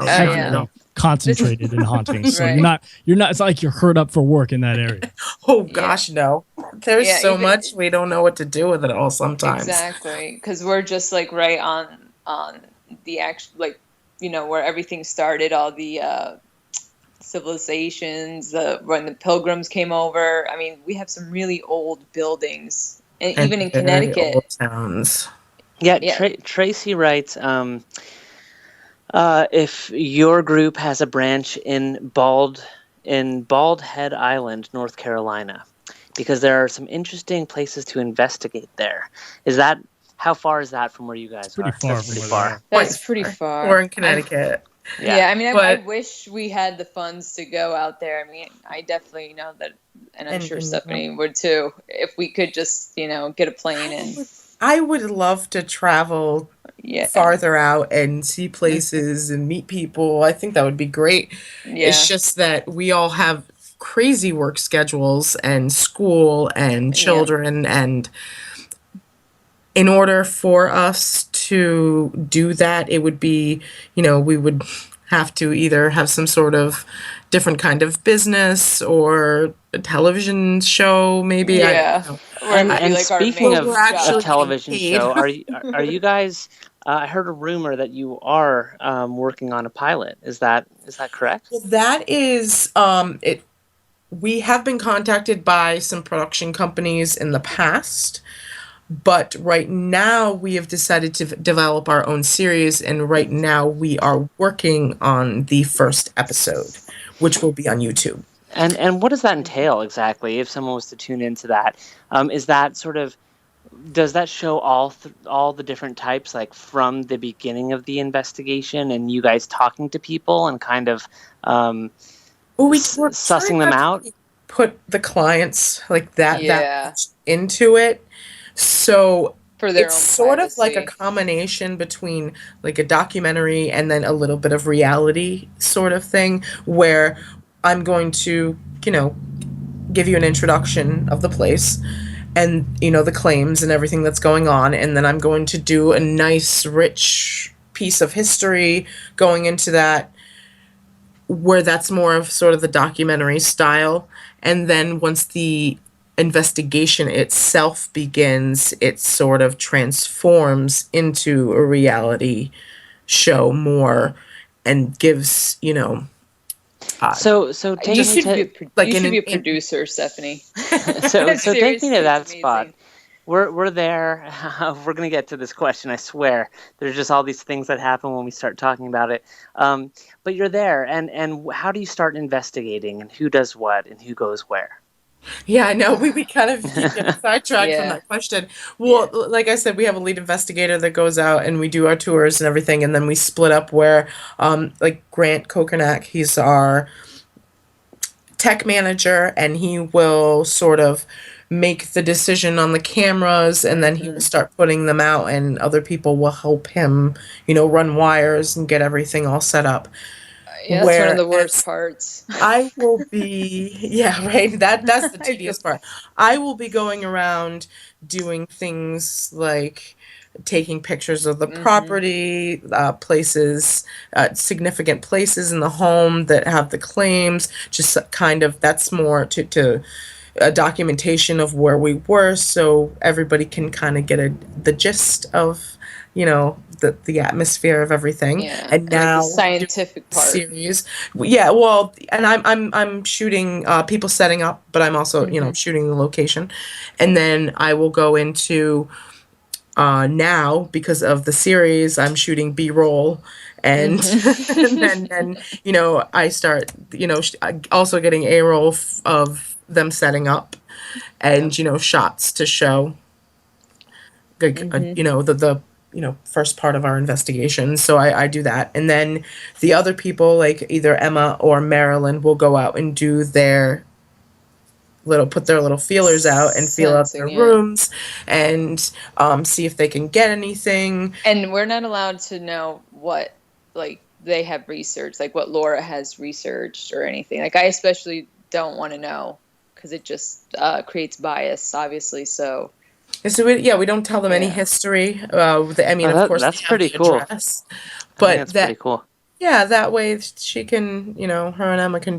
concentrated in hauntings. So you're not. It's not like you're hurt up for work in that area. Oh gosh, no. There's so much we don't know what to do with it all sometimes. Exactly, because we're just like right on the actual where everything started, all the civilizations, when the Pilgrims came over. I mean, we have some really old buildings. And even in Connecticut. Old towns. Tracy writes, if your group has a branch in Bald Head Island, North Carolina, because there are some interesting places to investigate there. How far is that from where you guys are? That's pretty far. That's pretty far. We're in Connecticut. Yeah, I mean, I wish we had the funds to go out there. I mean, I definitely know that, and I'm sure Stephanie would too, if we could just, get a plane and... I would love to travel farther out and see places and meet people. I think that would be great. Yeah. It's just that we all have crazy work schedules and school and children, and in order for us to do that, it would be, we would have to either have some sort of different kind of business or a television show, maybe. Yeah. And speaking of television show, are you guys? I heard a rumor that you are working on a pilot. Is that correct? Well, that is it. We have been contacted by some production companies in the past, but right now we have decided to develop our own series, and right now we are working on the first episode, which will be on YouTube. And what does that entail exactly? If someone was to tune into that, is that sort of, does that show all the different types, like from the beginning of the investigation and you guys talking to people and kind of sussing them out? Put the clients like that much into it, so for their it's own sort privacy. Of like a combination between like a documentary and then a little bit of reality sort of thing, where I'm going to, give you an introduction of the place and, the claims and everything that's going on. And then I'm going to do a nice, rich piece of history going into that, where that's more of sort of the documentary style. And then once the investigation itself begins, it sort of transforms into a reality show more and gives, So take you should be a producer, Stephanie. so take me to that spot. We're there. We're gonna get to this question. I swear. There's just all these things that happen when we start talking about it. But you're there, and how do you start investigating, and who does what, and who goes where? Yeah, I know. We kind of get sidetracked from that question. Well, like I said, we have a lead investigator that goes out and we do our tours and everything, and then we split up where, like Grant Kokernak, he's our tech manager, and he will sort of make the decision on the cameras, and then he will start putting them out, and other people will help him, run wires and get everything all set up. Yeah, that's one of the worst parts. I will be, right. That's the tedious part. I will be going around doing things like taking pictures of the property, places, significant places in the home that have the claims. Just kind of, that's more to a documentation of where we were, so everybody can kind of get the gist of, the atmosphere of everything. And now like the scientific part series. Well, and I'm shooting people setting up, but I'm also shooting the location, and then I will go into now, because of the series, I'm shooting B-roll, and and then I start also getting A-roll of them setting up, and shots to show like the first part of our investigation. So I do that. And then the other people, like either Emma or Marilyn, will go out and do their put their little feelers out and feel out their rooms and see if they can get anything. And we're not allowed to know what, like, they have researched, like what Laura has researched or anything. Like, I especially don't want to know, because it just creates bias, obviously. So we don't tell them any history. Of course, that's pretty cool. But that's pretty cool. Yeah, that way she can, her and Emma can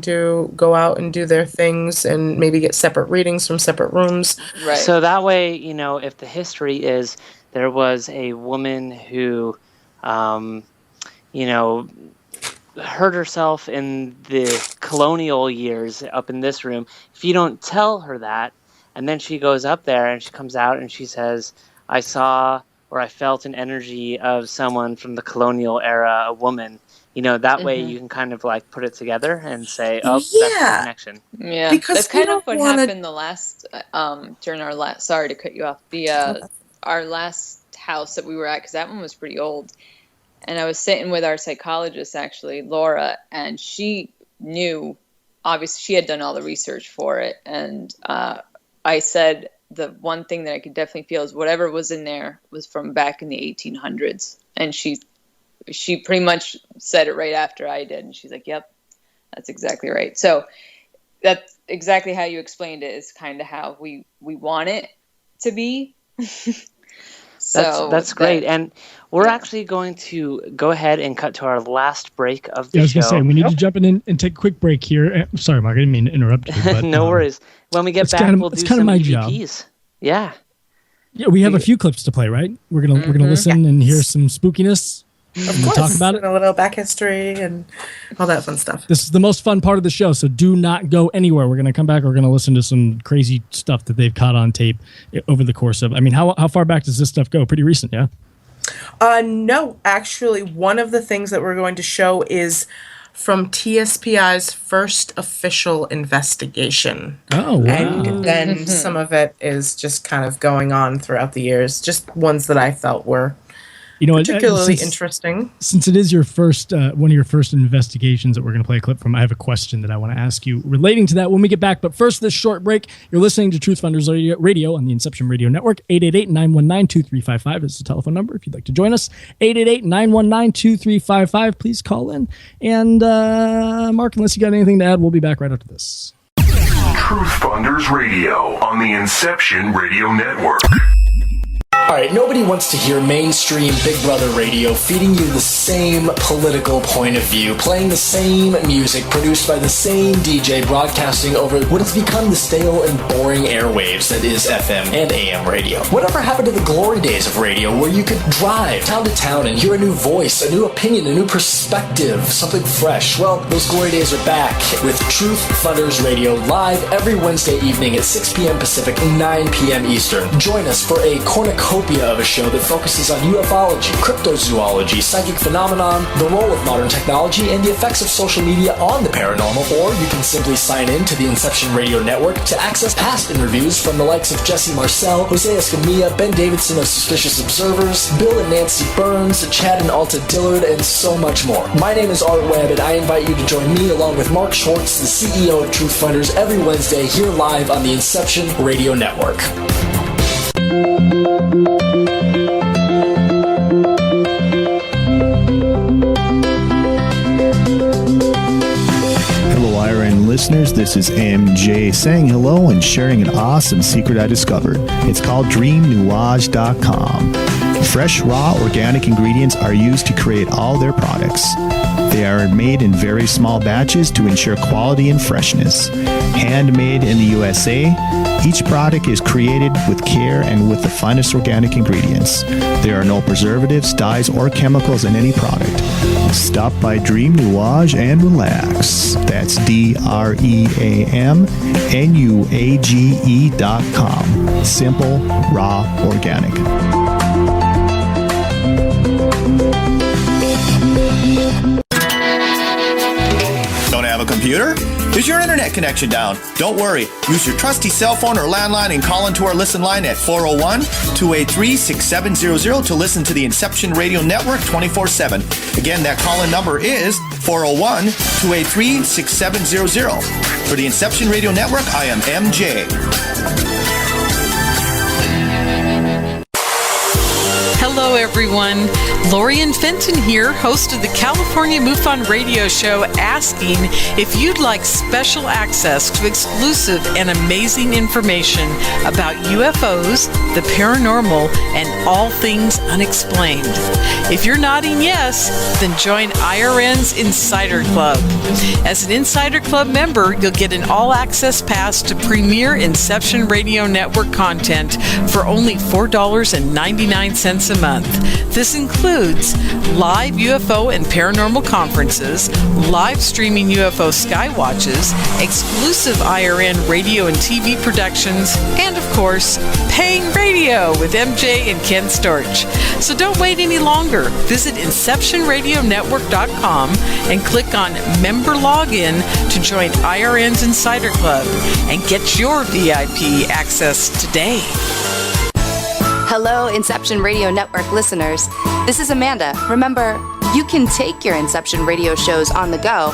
go out and do their things and maybe get separate readings from separate rooms. Right. So that way, if the history is there was a woman who, hurt herself in the colonial years up in this room, if you don't tell her that, and then she goes up there and she comes out and she says, I saw or I felt an energy of someone from the colonial era, a woman, that way you can kind of like put it together and say, that's the connection. Yeah, because that's kind of what happened the last, during our last, sorry to cut you off, our last house that we were at, because that one was pretty old. And I was sitting with our psychologist, actually, Laura, and she knew, obviously, she had done all the research for it. And I said the one thing that I could definitely feel is whatever was in there was from back in the 1800s. And she pretty much said it right after I did. And she's like, yep, that's exactly right. So that's exactly how you explained it, is kind of how we want it to be. So that's great. And we're actually going to go ahead and cut to our last break of the show. I was going to say, we need to jump in and take a quick break here. Sorry, Mark, I didn't mean to interrupt you. But, no worries. When we get back, we'll do some EVPs. Job. Yeah. Yeah, we have a few clips to play, right? We're gonna listen and hear some spookiness. Of course, talk about it. A little back history and all that fun stuff. This is the most fun part of the show, so do not go anywhere. We're going to come back. We're going to listen to some crazy stuff that they've caught on tape over the course of. I mean, how far back does this stuff go? Pretty recent, yeah? No, actually, one of the things that we're going to show is from TSPI's first official investigation. Oh, wow. And then some of it is just kind of going on throughout the years, just ones that I felt were particularly interesting. Since it is your first, one of your first investigations that we're going to play a clip from, I have a question that I want to ask you relating to that when we get back. But first, this short break. You're listening to Truth Funders Radio on the Inception Radio Network. 888-919-2355 is the telephone number if you'd like to join us. 888-919-2355. Please call in. And Mark, unless you got anything to add, we'll be back right after this. Truth Funders Radio on the Inception Radio Network. All right, nobody wants to hear mainstream Big Brother radio feeding you the same political point of view, playing the same music, produced by the same DJ, broadcasting over what has become the stale and boring airwaves that is FM and AM radio. Whatever happened to the glory days of radio where you could drive town to town and hear a new voice, a new opinion, a new perspective, something fresh? Well, those glory days are back with Truth Funders Radio live every Wednesday evening at 6 p.m. Pacific, 9 p.m. Eastern. Join us for a cornucopia of a show that focuses on ufology, cryptozoology, psychic phenomenon, the role of modern technology, and the effects of social media on the paranormal. Or you can simply sign in to the Inception Radio Network to access past interviews from the likes of Jesse Marcel, Jose Escamilla, Ben Davidson of Suspicious Observers, Bill and Nancy Burns, Chad and Alta Dillard, and so much more. My name is Art Webb, and I invite you to join me along with Mark Schwartz, the CEO of Truth Funders, every Wednesday here live on the Inception Radio Network. Hello, IRN listeners. This is MJ saying hello and sharing an awesome secret I discovered. It's called DreamNuage.com. Fresh, raw, organic ingredients are used to create all their products. They are made in very small batches to ensure quality and freshness. Handmade in the USA, each product is created with care and with the finest organic ingredients. There are no preservatives, dyes, or chemicals in any product. Stop by Dream Nuage and relax. That's DreamNuage.com. Simple, raw, organic. Don't have a computer? Is your internet connection down? Don't worry. Use your trusty cell phone or landline and call into our listen line at 401-283-6700 to listen to the Inception Radio Network 24/7. Again, that call-in number is 401-283-6700. For the Inception Radio Network, I am MJ. Hello, everyone. Lorian Fenton here, host of the California MUFON radio show, asking if you'd like special access to exclusive and amazing information about UFOs, the paranormal, and all things unexplained. If you're nodding yes, then join IRN's Insider Club. As an Insider Club member, you'll get an all-access pass to premier Inception Radio Network content for only $4.99 a month. This includes live UFO and paranormal conferences, live streaming UFO skywatches, exclusive IRN radio and TV productions, and of course, paying radio with MJ and Ken Storch. So don't wait any longer. Visit InceptionRadioNetwork.com and click on Member Login to join IRN's Insider Club and get your VIP access today. Hello, Inception Radio Network listeners. This is Amanda. Remember, you can take your Inception radio shows on the go.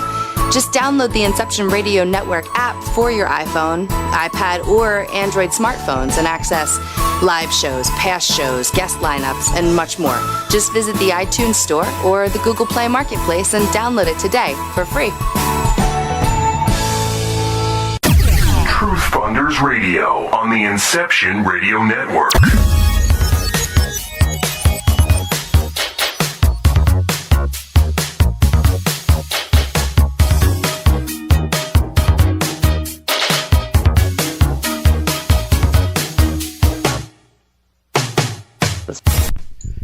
Just download the Inception Radio Network app for your iPhone, iPad, or Android smartphones and access live shows, past shows, guest lineups, and much more. Just visit the iTunes Store or the Google Play Marketplace and download it today for free. Truth Funders Radio on the Inception Radio Network.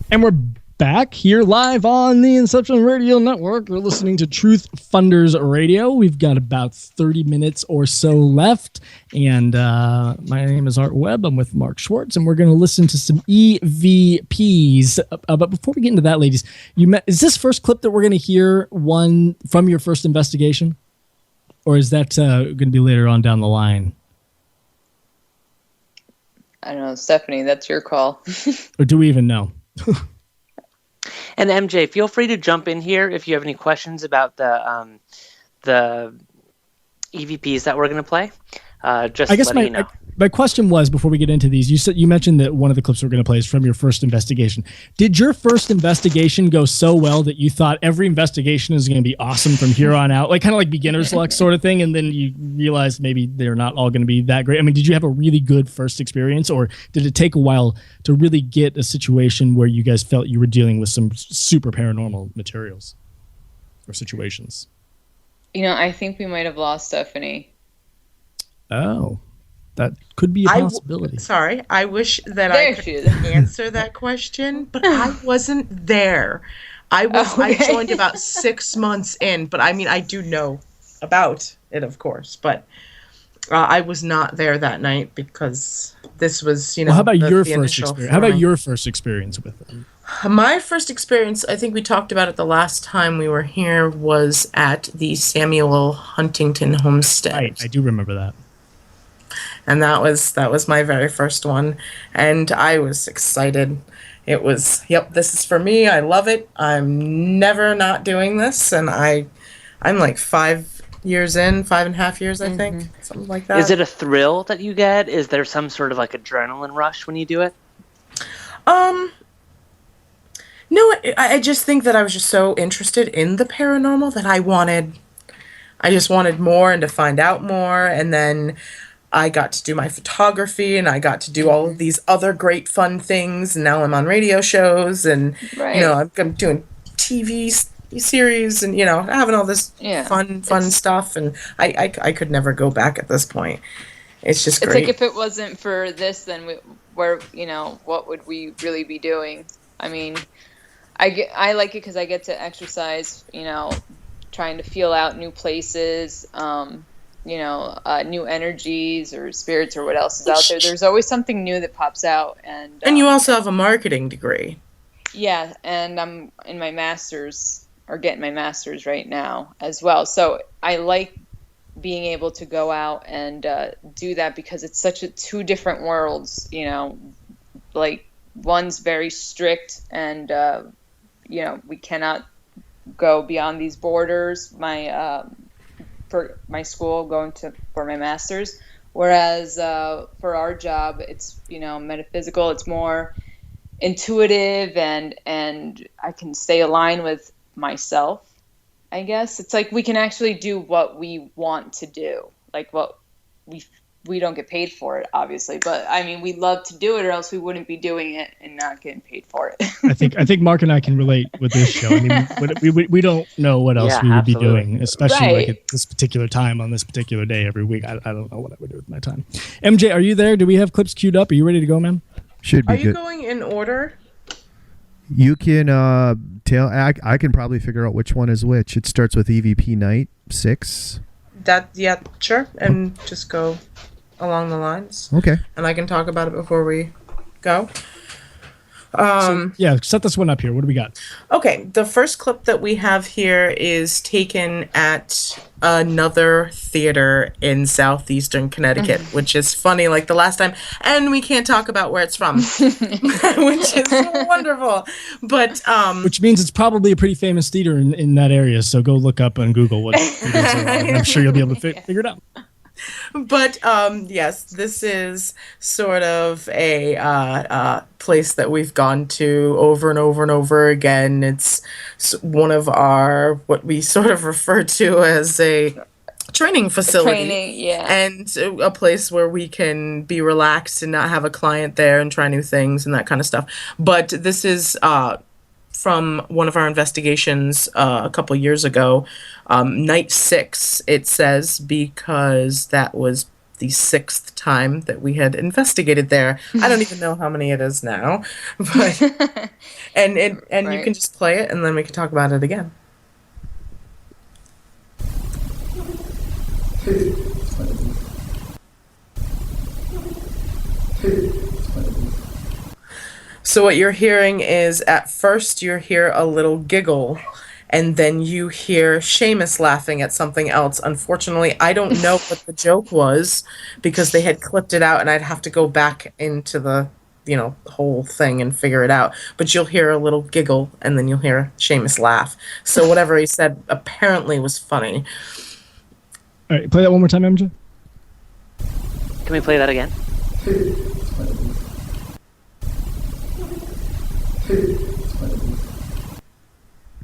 And we're back here live on the Inception Radio Network. We're listening to Truth Funders Radio. We've got about 30 minutes or so left. And my name is Art Webb. I'm with Mark Schwartz, and we're going to listen to some EVPs. But before we get into that, ladies, is this first clip that we're going to hear one from your first investigation? Or is that going to be later on down the line? I don't know, Stephanie, that's your call. Or do we even know? And MJ, feel free to jump in here if you have any questions about the EVPs that we're going to play. Just I guess letting you know. My question was, before we get into these, you mentioned that one of the clips we're going to play is from your first investigation. Did your first investigation go so well that you thought every investigation is going to be awesome from here on out, like kind of like beginner's luck sort of thing, and then you realized maybe they're not all going to be that great? I mean, did you have a really good first experience, or did it take a while to really get a situation where you guys felt you were dealing with some super paranormal materials or situations? I think we might have lost Stephanie. Oh. That could be a possibility. Sorry, I wish that I could answer that question, but I wasn't there. I joined about 6 months in, but I mean, I do know about it, of course, but I was not there that night because this was, Well, how about your first experience? How about your first experience with them? My first experience, I think we talked about it the last time we were here, was at the Samuel Huntington homestead. Right, I do remember that. And that was my very first one, and I was excited. It was, this is for me. I love it. I'm never not doing this, and I'm like 5 years in, 5.5 years, I think, something like that. Is it a thrill that you get? Is there some sort of like adrenaline rush when you do it? No, I just think that I was just so interested in the paranormal that I just wanted more and to find out more, and then I got to do my photography, and I got to do all of these other great fun things, and now I'm on radio shows, and I'm doing TV series, and having all this fun stuff, and I could never go back at this point. It's just great. It's like if it wasn't for this, then what would we really be doing? I mean, I like it because I get to exercise, trying to feel out new places, new energies or spirits or what else is out there. There's always something new that pops out. And you also have a marketing degree. Yeah, and I'm in my master's, or getting my master's right now as well. So I like being able to go out and do that because it's such two different worlds, like one's very strict and, we cannot go beyond these borders. For my school, for my master's, whereas for our job, it's metaphysical. It's more intuitive, and I can stay aligned with myself. I guess it's like we can actually do what we want to do, like what we don't get paid for it, obviously, but I mean, we love to do it, or else we wouldn't be doing it and not getting paid for it. I think Mark and I can relate with this show. I mean, we don't know what else we would be doing, especially like at this particular time on this particular day every week. I don't know what I would do with my time. MJ, are you there? Do we have clips queued up? Are you ready to go, man? Should be. Are you going in order? You can tell. I can probably figure out which one is which. It starts with EVP Night 6. Sure, and just go along the lines. Okay. And I can talk about it before we go. Set this one up here. What do we got? Okay, the first clip that we have here is taken at another theater in southeastern Connecticut, which is funny, like the last time, and we can't talk about where it's from, which is wonderful. But which means it's probably a pretty famous theater in that area. So go look up on Google what theaters are, and I'm sure you'll be able to figure it out. But yes, this is sort of a place that we've gone to over and over and over again. It's one of our, what we sort of refer to as a training facility. And a place where we can be relaxed and not have a client there and try new things and that kind of stuff. But this is from one of our investigations a couple years ago, night 6, it says, because that was the 6th time that we had investigated there. I don't even know how many it is now, but and you can just play it and then we can talk about it again. So what you're hearing is, at first you hear a little giggle, and then you hear Seamus laughing at something else. Unfortunately, I don't know what the joke was, because they had clipped it out, and I'd have to go back into the, whole thing and figure it out. But you'll hear a little giggle, and then you'll hear Seamus laugh. So whatever he said apparently was funny. All right, play that one more time, MJ. Can we play that again?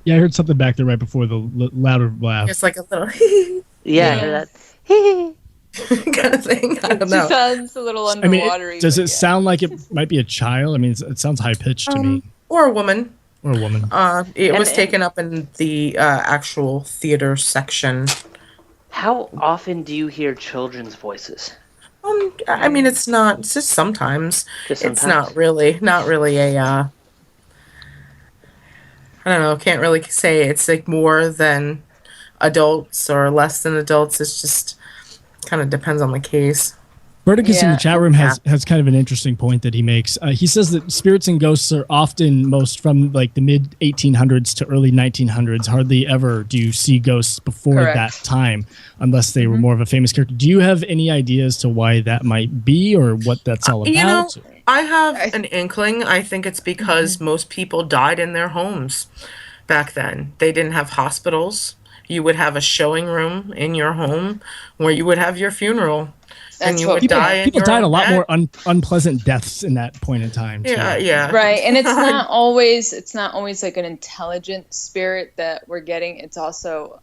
Yeah, I heard something back there right before the louder laugh. It's like a little yeah, I heard that kind of thing. I don't know. It sounds a little underwatery. Does it sound like it might be a child? I mean, it sounds high pitched to me. Or a woman. It was taken up in the actual theater section. How often do you hear children's voices? I mean, it's just sometimes. It's not really a, I don't know, can't really say it's like more than adults or less than adults. It's just kind of depends on the case. Verticus in the chat room has kind of an interesting point that he makes. He says that spirits and ghosts are often most from like the mid 1800s to early 1900s. Hardly ever do you see ghosts before that time, unless they were more of a famous character. Do you have any idea as to why that might be, or what that's all about? I have an inkling. I think it's because most people died in their homes back then. They didn't have hospitals. You would have a showing room in your home where you would have your funeral. And you would die. People died a lot more unpleasant deaths in that point in time. Yeah. Right, and it's not always like an intelligent spirit that we're getting. It's also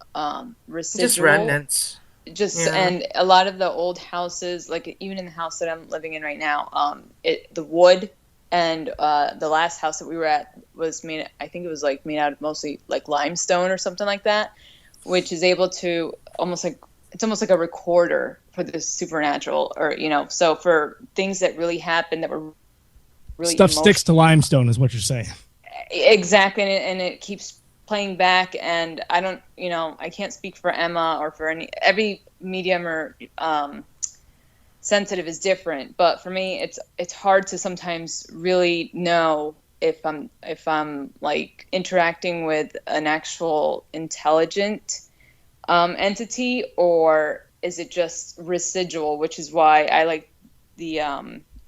residual. Just remnants. And a lot of the old houses, like even in the house that I'm living in right now, the wood and the last house that we were at was made. I think it was like made out of mostly like limestone or something like that, which is able to almost like a recorder for the supernatural, or so for things that really happened that were really stuff sticks to limestone is what you're saying. Exactly, and it keeps playing back. And I don't, I can't speak for Emma or for every medium or sensitive is different, but for me it's hard to sometimes really know if I'm like interacting with an actual intelligent entity, or is it just residual, which is why I like the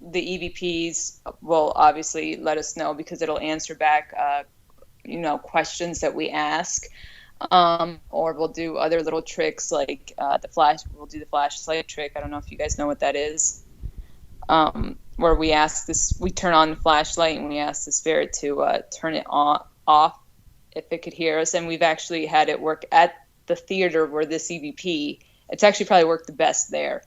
EVPs will obviously let us know, because it'll answer back questions that we ask, or we'll do other little tricks like we'll do the flashlight trick. I don't know if you guys know what that is, where we turn on the flashlight and we ask the spirit to turn it off if it could hear us. And we've actually had it work at the theater where this EVP, it's actually probably worked the best there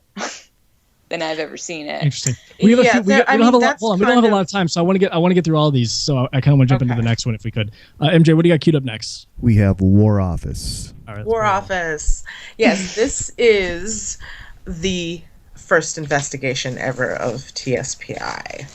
than I've ever seen it. Interesting. We don't have a lot of time, so I want to get through all of these. So I kind of want to jump into the next one if we could. MJ, what do you got queued up next? We have War Office. All right, War Office. Yes, this is the first investigation ever of TSPI.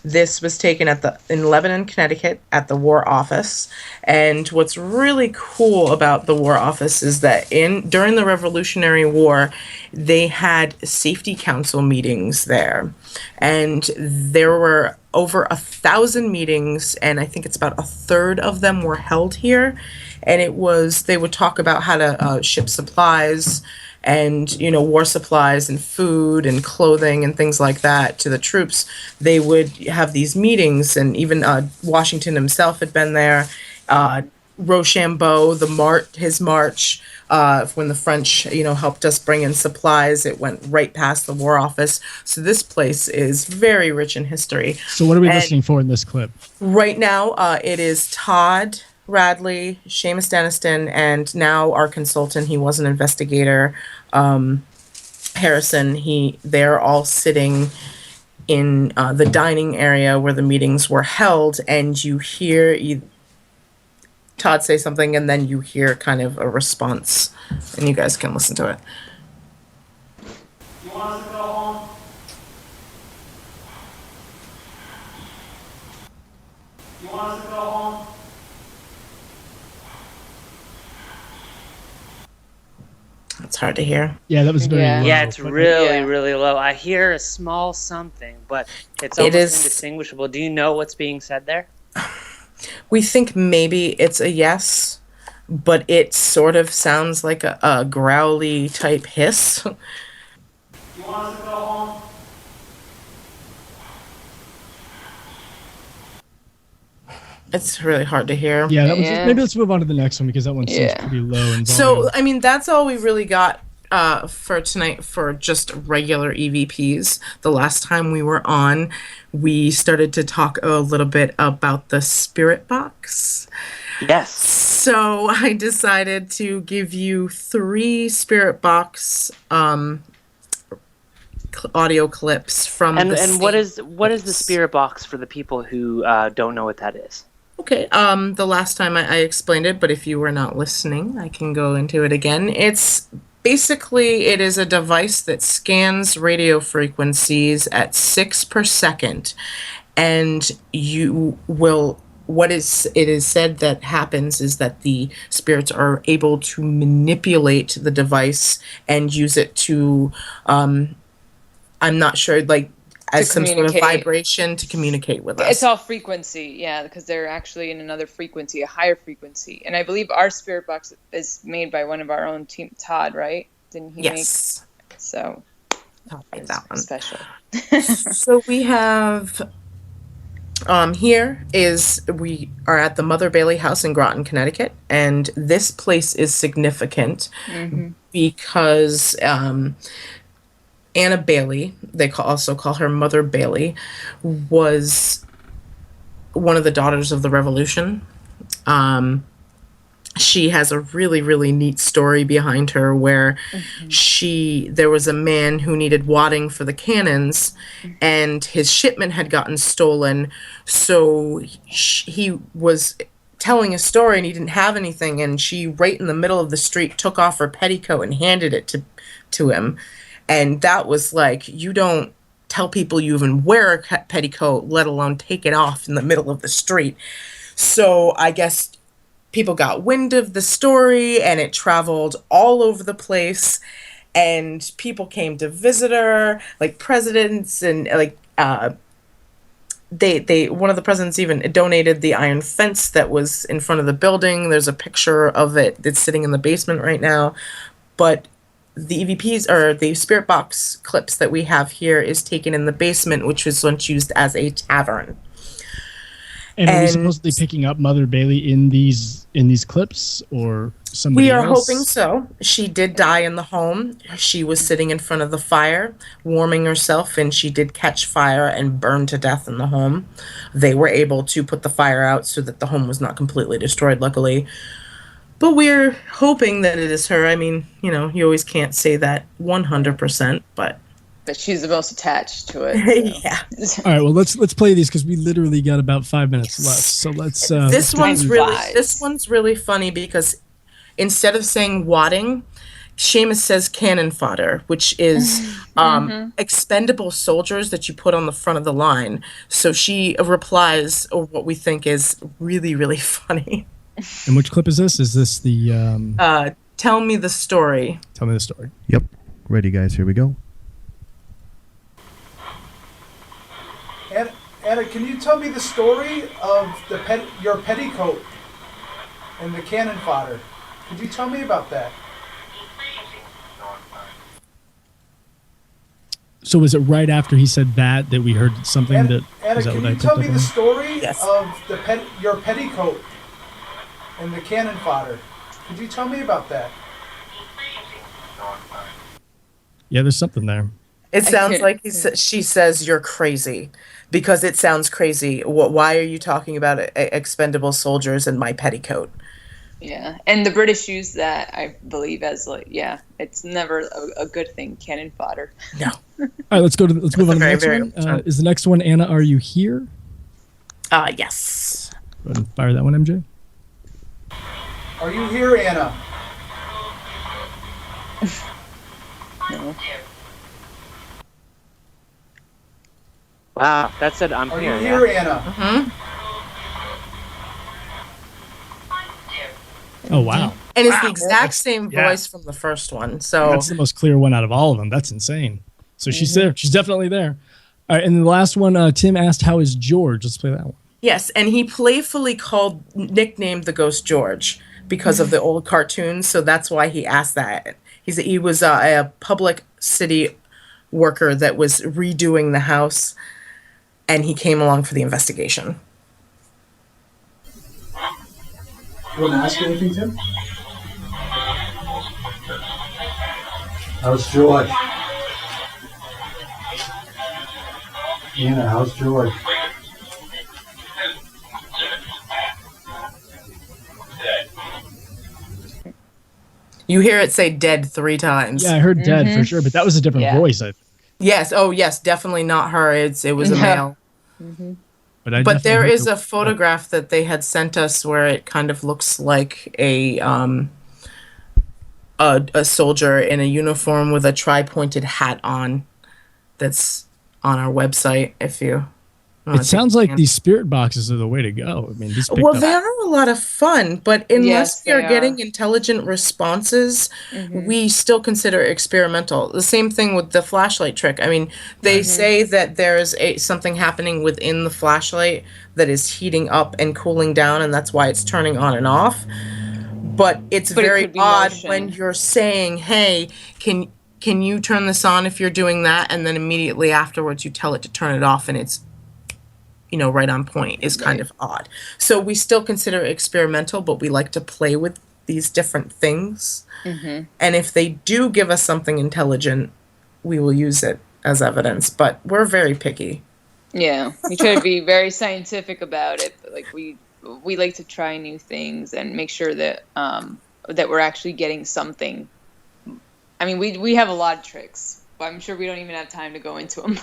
This was taken in Lebanon, Connecticut, at the War Office. And what's really cool about the War Office is that during the Revolutionary War, they had safety council meetings there. And there were over 1,000 meetings, and I think it's about a third of them were held here. And they would talk about how to ship supplies and, war supplies and food and clothing and things like that to the troops. They would have these meetings, and even Washington himself had been there. Rochambeau, his march, when the French, helped us bring in supplies, it went right past the War Office. So this place is very rich in history. So what are we listening for in this clip? Right now, it is Todd Radley, Seamus Deniston, and now our consultant, he was an investigator, Harrison. They're all sitting in the dining area where the meetings were held, and you hear Todd say something, and then you hear kind of a response, and you guys can listen to it. You want us to go home? You want us to go home? It's hard to hear. Yeah, that was very low. Yeah, it's really low. I hear a small something, but it's almost indistinguishable. Do you know what's being said there? We think maybe it's a yes, but it sort of sounds like a growly type hiss. You want us to go home? It's really hard to hear. Yeah, that was maybe let's move on to the next one, because that one seems pretty low in volume. So, I mean, that's all we really got for tonight for just regular EVPs. The last time we were on, we started to talk a little bit about the spirit box. Yes. So I decided to give you 3 spirit box audio clips from and what is the spirit box for the people who don't know what that is? Okay, the last time I explained it, but if you were not listening, I can go into it again. It is a device that scans radio frequencies at 6 per second, and it is said that happens is that the spirits are able to manipulate the device and use it to, I'm not sure, as some sort of vibration to communicate with us. It's all frequency, because they're actually in another frequency, a higher frequency. And I believe our spirit box is made by one of our own team, Todd, right? Didn't he make? So Todd made that one. Special. So we have we are at the Mother Bailey House in Groton, Connecticut, and this place is significant because Anna Bailey, they also call her Mother Bailey, was one of the daughters of the Revolution. She has a really, really neat story behind her where there was a man who needed wadding for the cannons, and his shipment had gotten stolen. So he was telling a story and he didn't have anything, and she, right in the middle of the street, took off her petticoat and handed it to him. And that was like, you don't tell people you even wear a petticoat, let alone take it off in the middle of the street. So I guess people got wind of the story, and it traveled all over the place, and people came to visit her, like presidents, and one of the presidents even donated the iron fence that was in front of the building. There's a picture of it that's sitting in the basement right now. But the EVPs, or the spirit box clips that we have here, is taken in the basement, which was once used as a tavern. And are we supposedly picking up Mother Bailey in these clips, or somebody else? We are hoping so. She did die in the home. She was sitting in front of the fire, warming herself, and she did catch fire and burn to death in the home. They were able to put the fire out so that the home was not completely destroyed, luckily. But we're hoping that it is her. I mean, you always can't say that 100%, but she's the most attached to it. So. Yeah. All right. Well, let's play these, because we literally got about 5 minutes left. So let's. This one's really funny because instead of saying wadding, Seamus says cannon fodder, which is expendable soldiers that you put on the front of the line. So she replies, or what we think is really, really funny. And which clip is this? Is this the... Tell me the story. Tell me the story. Yep. Ready, guys. Here we go. Anna, can you tell me the story of your petticoat and the cannon fodder? Could you tell me about that? So was it right after he said that we heard something Anna, that... Anna, is that can what I you tell picked me up the on? story Yes. of your petticoat and the cannon fodder? Could you tell me about that? Yeah, there's something there. It sounds like she says you're crazy, because it sounds crazy. Why are you talking about expendable soldiers in my petticoat? Yeah, and the British use that, I believe, as it's never a good thing. Cannon fodder. No. All right, let's move on to the next one. Is the next one Anna? Are you here? Yes. Go ahead and fire that one, MJ. Are you here, Anna? No. Wow, that said I'm Are here. you here, Yeah. Anna? Oh, wow. And it's the exact same voice from the first one. So that's the most clear one out of all of them. That's insane. So she's there. She's definitely there. All right, and the last one, Tim asked, how is George? Let's play that one. yes, and he playfully nicknamed the ghost George because of the old cartoons. So that's why he asked that. He was a public city worker that was redoing the house, and he came along for the investigation. You want to ask anything, Tim? How's George? Anna, how's George? You hear it say dead 3 times. Yeah, I heard dead for sure, but that was a different voice. Yes. Oh, yes. Definitely not her. It was a male. But there is a photograph that they had sent us where it kind of looks like a soldier in a uniform with a tri-pointed hat on. That's on our website. If you. It sounds like these spirit boxes are the way to go. I mean, they are a lot of fun, but unless we are getting intelligent responses, we still consider it experimental. The same thing with the flashlight trick. I mean, they say that there's something happening within the flashlight that is heating up and cooling down, and that's why it's turning on and off. But it's very odd when you're saying, "Hey, can you turn this on if you're doing that?" And then immediately afterwards, you tell it to turn it off, and it's right on point. Is kind of odd. So we still consider it experimental, but we like to play with these different things. And if they do give us something intelligent, we will use it as evidence. But we're very picky. Yeah, we try to be very scientific about it. But like we like to try new things and make sure that that we're actually getting something. I mean, we have a lot of tricks. I'm sure we don't even have time to go into them.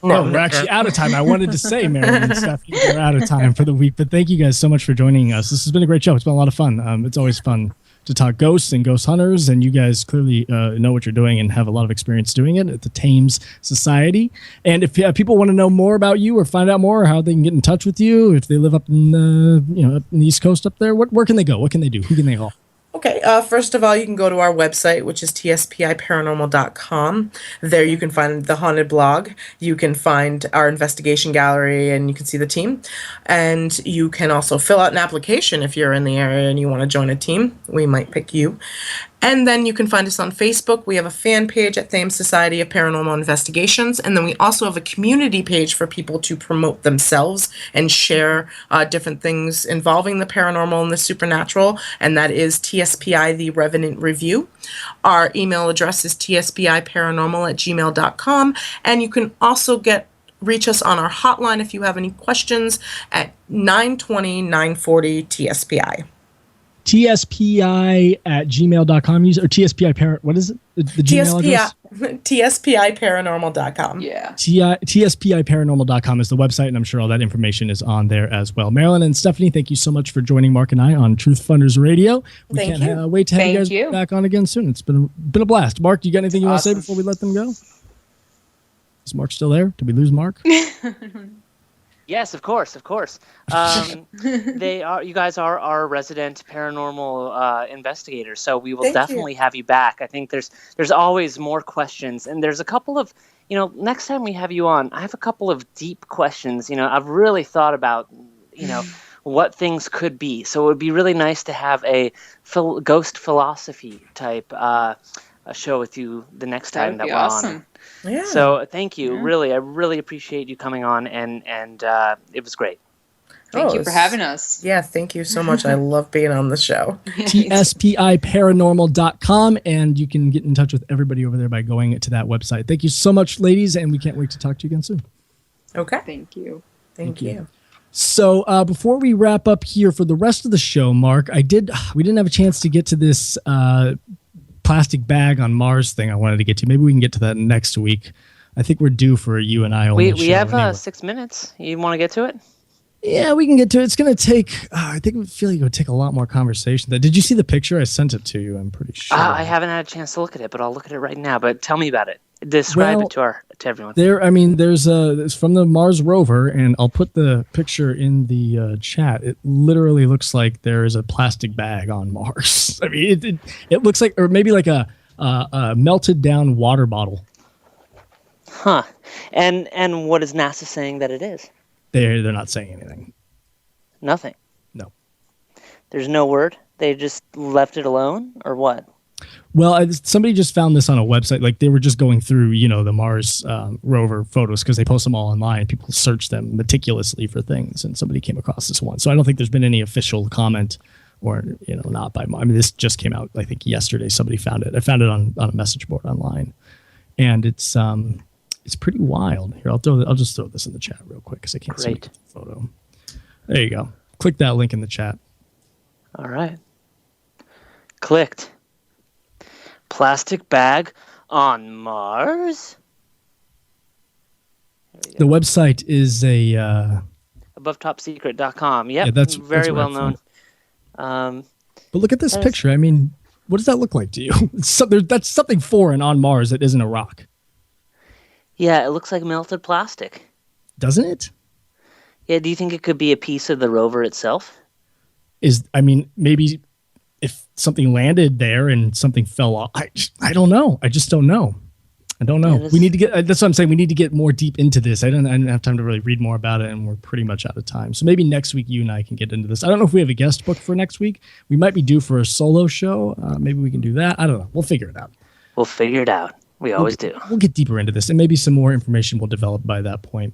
No, we're actually out of time. I wanted to say, Marilyn and stuff, we're out of time for the week. But thank you guys so much for joining us. This has been a great show. It's been a lot of fun. It's always fun to talk ghosts and ghost hunters, and you guys clearly know what you're doing and have a lot of experience doing it at the Thames Society. And if people want to know more about you or find out more, or how they can get in touch with you, if they live up in up in the East Coast up there, where can they go? What can they do? Who can they call? Okay, first of all, you can go to our website, which is TSPIparanormal.com. There you can find the Haunted blog. You can find our investigation gallery, and you can see the team. And you can also fill out an application if you're in the area and you want to join a team. We might pick you. And then you can find us on Facebook. We have a fan page at Thames Society of Paranormal Investigations. And then we also have a community page for people to promote themselves and share different things involving the paranormal and the supernatural. And that is TSPI, the Revenant Review. Our email address is tspiparanormal@gmail.com. And you can also reach us on our hotline if you have any questions at 920-940 TSPI. TSPI at gmail.com. Or TSPI what is it? The Gmail address? TSPIparanormal.com. Yeah. TSPIparanormal.com is the website, and I'm sure all that information is on there as well. Marilyn and Stephanie, thank you so much for joining Mark and I on Truth Funders Radio. We Thank can't you. wait to have Thank you guys you. back on again soon. It's been a blast. Mark, do you got anything you want to say before we let them go? Is Mark still there? Did we lose Mark? Yes, of course. You guys are our resident paranormal investigators, so we will definitely have you back. I think there's always more questions, and there's a couple of, next time we have you on, I have a couple of deep questions. I've really thought about, what things could be. So it would be really nice to have a ghost philosophy type a show with you the next time that we're awesome. on. Yeah. So thank you. Really, I really appreciate you coming on, and it was great. Thank you for having us. Yeah, thank you so much. I love being on the show. TSPIparanormal.com, and you can get in touch with everybody over there by going to that website. Thank you so much, ladies, and we can't wait to talk to you again soon. Okay. Thank you. Thank you. So before we wrap up here for the rest of the show, Mark, we didn't have a chance to get to this plastic bag on Mars thing I wanted to get to. Maybe we can get to that next week. I think we're due for a you and I only show. We have anyway. 6 minutes. You want to get to it? Yeah, we can get to it. It's going to take, I feel like it would take a lot more conversation. Did you see the picture? I sent it to you, I'm pretty sure. I haven't had a chance to look at it, but I'll look at it right now. But tell me about it. Describe it to everyone. It's from the Mars rover, and I'll put the picture in the chat. It literally looks like there is a plastic bag on Mars. I mean, it looks like, or maybe like a melted down water bottle. Huh. And what is NASA saying that it is? They're not saying anything. Nothing. No. There's no word? They just left it alone, or what? Well, somebody just found this on a website. Like, they were just going through, the Mars rover photos, because they post them all online. People search them meticulously for things, and somebody came across this one. So I don't think there's been any official comment, or not by. I mean, this just came out, I think, yesterday. Somebody found it. I found it on a message board online, and it's pretty wild. Here, I'll just throw this in the chat real quick because I can't see the photo. There you go. Click that link in the chat. All right. Clicked. Plastic bag on Mars? The website is AboveTopSecret.com. Yep, that's very well known. But look at this picture. I mean, what does that look like to you? That's something foreign on Mars that isn't a rock. Yeah, it looks like melted plastic. Doesn't it? Yeah, do you think it could be a piece of the rover itself? Maybe if something landed there and something fell off. I don't know. I just don't know. Yeah, we need to get, that's what I'm saying. We need to get more deep into this. I didn't have time to really read more about it, and we're pretty much out of time. So maybe next week you and I can get into this. I don't know if we have a guest book for next week. We might be due for a solo show. Maybe we can do that. I don't know. We'll figure it out. We always do. We'll get deeper into this, and maybe some more information will develop by that point.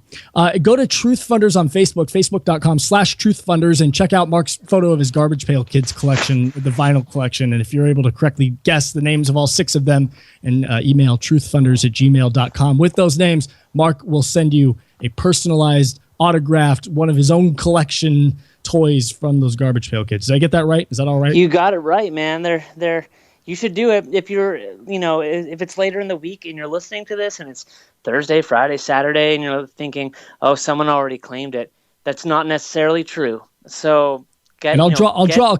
Go to Truth Funders on Facebook, facebook.com/truthfunders, and check out Mark's photo of his Garbage Pail Kids collection, the vinyl collection. And if you're able to correctly guess the names of all 6 of them, and email truthfunders@gmail.com with those names, Mark will send you a personalized, autographed, one of his own collection toys from those Garbage Pail Kids. Did I get that right? Is that all right? You got it right, man. They're You should do it if you're, if it's later in the week and you're listening to this and it's Thursday, Friday, Saturday, and you're thinking, oh, someone already claimed it. That's not necessarily true. So I'll draw a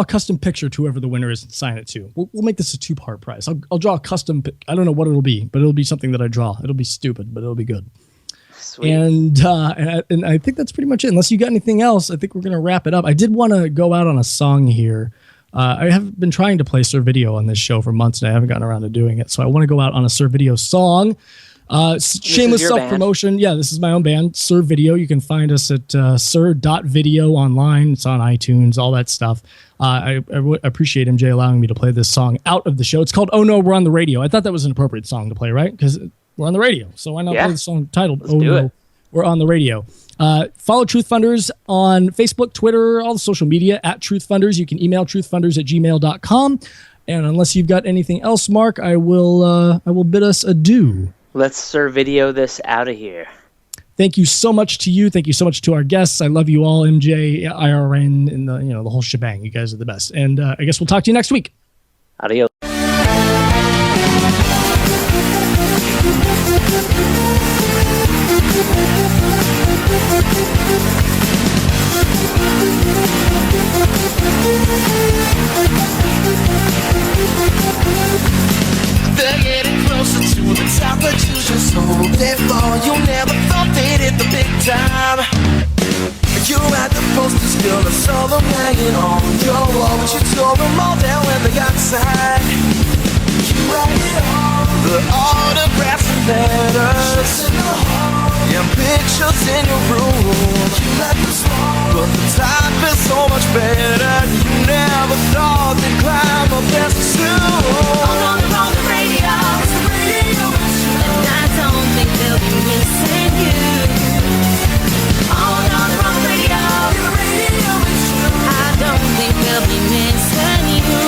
custom picture to whoever the winner is and sign it to. We'll make this a 2-part prize. I'll draw a custom. I don't know what it'll be, but it'll be something that I draw. It'll be stupid, but it'll be good. Sweet. And I think that's pretty much it. Unless you got anything else, I think we're gonna wrap it up. I did want to go out on a song here. I have been trying to play Sir Video on this show for months, and I haven't gotten around to doing it. So I want to go out on a Sir Video song. Shameless self-promotion. Yeah, this is my own band, Sir Video. You can find us at sir.video online. It's on iTunes, all that stuff. I appreciate MJ allowing me to play this song out of the show. It's called Oh No, We're on the Radio. I thought that was an appropriate song to play, right? Because we're on the radio. So why not play the song titled Oh No, We're on the Radio. Follow Truth Funders on Facebook, Twitter, all the social media at Truth Funders. You can email truthfunders@gmail.com. And unless you've got anything else, Mark, I will bid us adieu. Let's Sir Video this out of here. Thank you so much to you. Thank you so much to our guests. I love you all, MJ, IRN, and the whole shebang. You guys are the best. And I guess we'll talk to you next week. Adios. They're getting closer to the top, but you just hope they fall. You never thought they'd hit the big time. You had the posters, girl, I saw them hanging on your wall, but you tore them all down when they got signed. You write it all, the autographs and letters, and pictures in your room. You let them fall, but the top is so much better. You never thought they'd climb up there so soon. On the radio, it's the radio, and I don't think they'll be missing you. On the radio, I don't think they'll be missing you.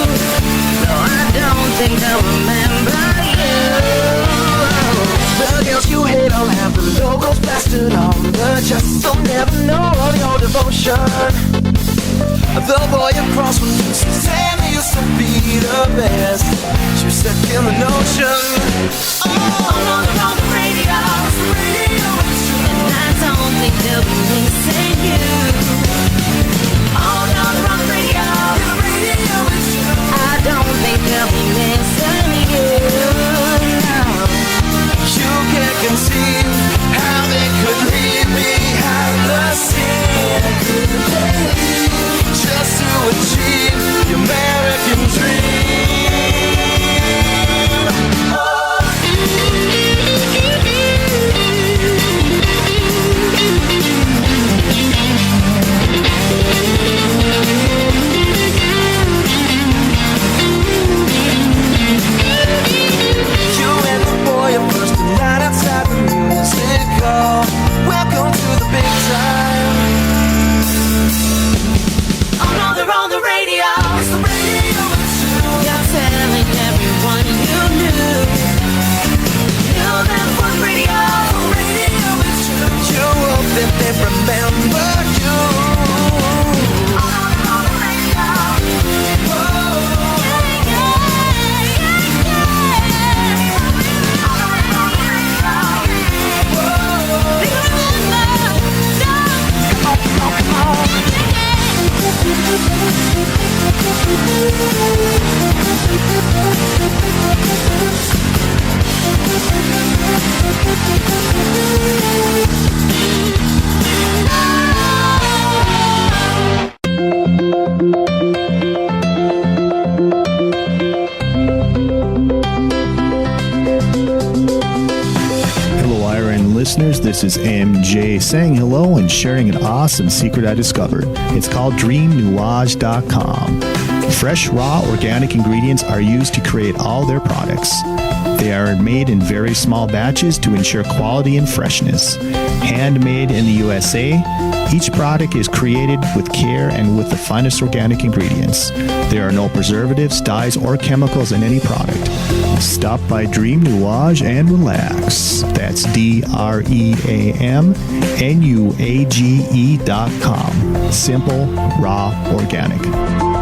No, I don't think they'll remember you. The girls you hate all have the logos plastered on the chest. They'll never know your devotion. The boy across from you said he used to be the best. You said in the notion. On the radio, and I don't think they'll be missing you. On the radio, I don't think they'll be missing you. No. You can't conceive how they could leave behind the scene, just to achieve your American dream. You and the boy are first night outside the music hall. Welcome to the big time. On the radio, it's the radio too. You're telling everyone you knew. Knew that was radio. You hope that they remember you. On the radio. Hello, IRN listeners. This is MJ saying hello and sharing an awesome secret I discovered. It's called DreamNuage.com. Fresh, raw, organic ingredients are used to create all their products. They are made in very small batches to ensure quality and freshness. Handmade in the USA, each product is created with care and with the finest organic ingredients. There are no preservatives, dyes, or chemicals in any product. Stop by Dream Nuage and relax. That's DreamNuage.com. Simple, raw, organic.